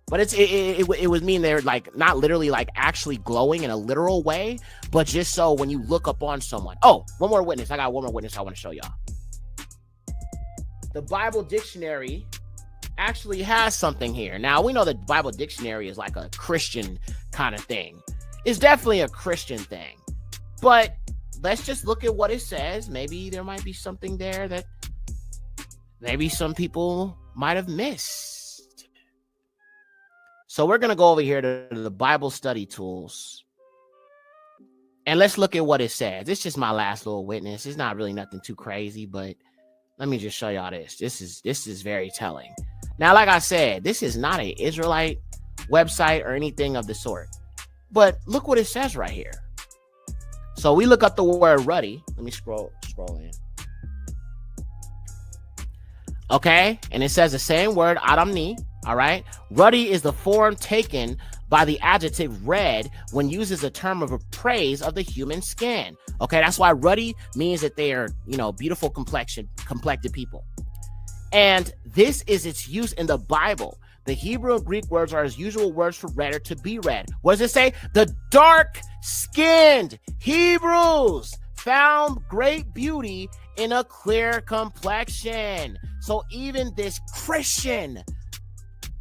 But it would mean they're like not literally like actually glowing in a literal way, but just so when you look up on someone. Oh, one more witness. I got one more witness I want to show y'all. The Bible Dictionary actually has something here. Now, we know the Bible Dictionary is like a Christian kind of thing. It's definitely a Christian thing. But let's just look at what it says. Maybe there might be something there that maybe some people might have missed. So we're going to go over here to the Bible study tools. And let's look at what it says. It's just my last little witness. It's not really nothing too crazy, but let me just show y'all this. This is very telling. Now, like I said, this is not an Israelite website or anything of the sort. But look what it says right here. So we look up the word ruddy. Let me scroll in. Okay, and it says the same word, adamni. All right, ruddy is the form taken by the adjective red when used as a term of praise of the human skin. Okay, that's why ruddy means that they are, beautiful complected people. And this is its use in the Bible. The Hebrew and Greek words are as usual words for red or to be red. What does it say? The dark-skinned Hebrews found great beauty in a clear complexion. So even this Christian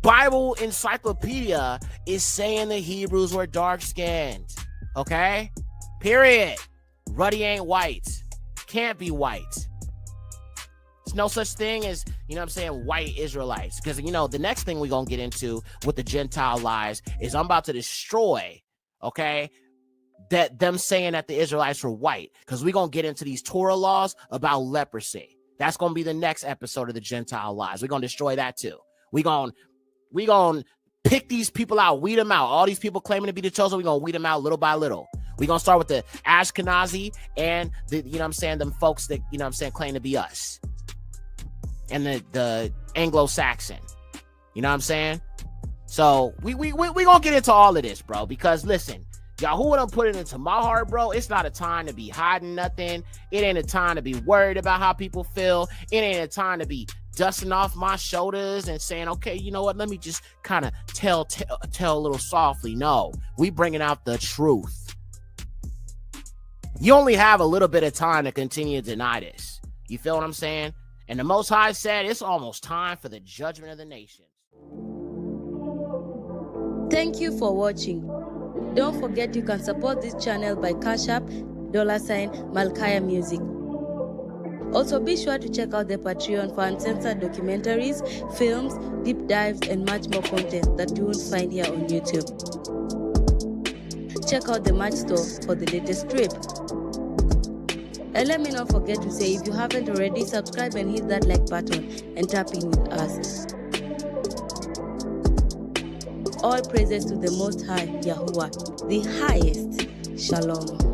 Bible encyclopedia is saying the Hebrews were dark-skinned. Okay? Period. Ruddy ain't white. Can't be white. There's no such thing as, white Israelites. Because, the next thing we're going to get into with the Gentile lies is I'm about to destroy, okay, that them saying that the Israelites were white. Because we're going to get into these Torah laws about leprosy. That's going to be the next episode of the Gentile lies. We're going to destroy that too. We're going to pick these people out, weed them out. All these people claiming to be the chosen, we're going to weed them out little by little. We're going to start with the Ashkenazi and the, them folks that, claim to be us. And the Anglo-Saxon. You know what I'm saying? So we going to get into all of this, bro, because listen, Yahuwah done put it into my heart, bro. It's not a time to be hiding nothing. It ain't a time to be worried about how people feel. It ain't a time to be dusting off my shoulders and saying, okay, you know what? Let me just kind of tell a little softly. No, we bringing out the truth. You only have a little bit of time to continue to deny this. You feel what I'm saying? And the Most High said it's almost time for the judgment of the nations. Thank you for watching. Don't forget you can support this channel by Cash App, $Malkaya Music. Also be sure to check out the Patreon for uncensored documentaries, films, deep dives, and much more content that you won't find here on YouTube. Check out the merch store for the latest drip. And let me not forget to say, if you haven't already, subscribe and hit that like button and tap in with us. All praises to the Most High, Yahuwah, the highest. Shalom.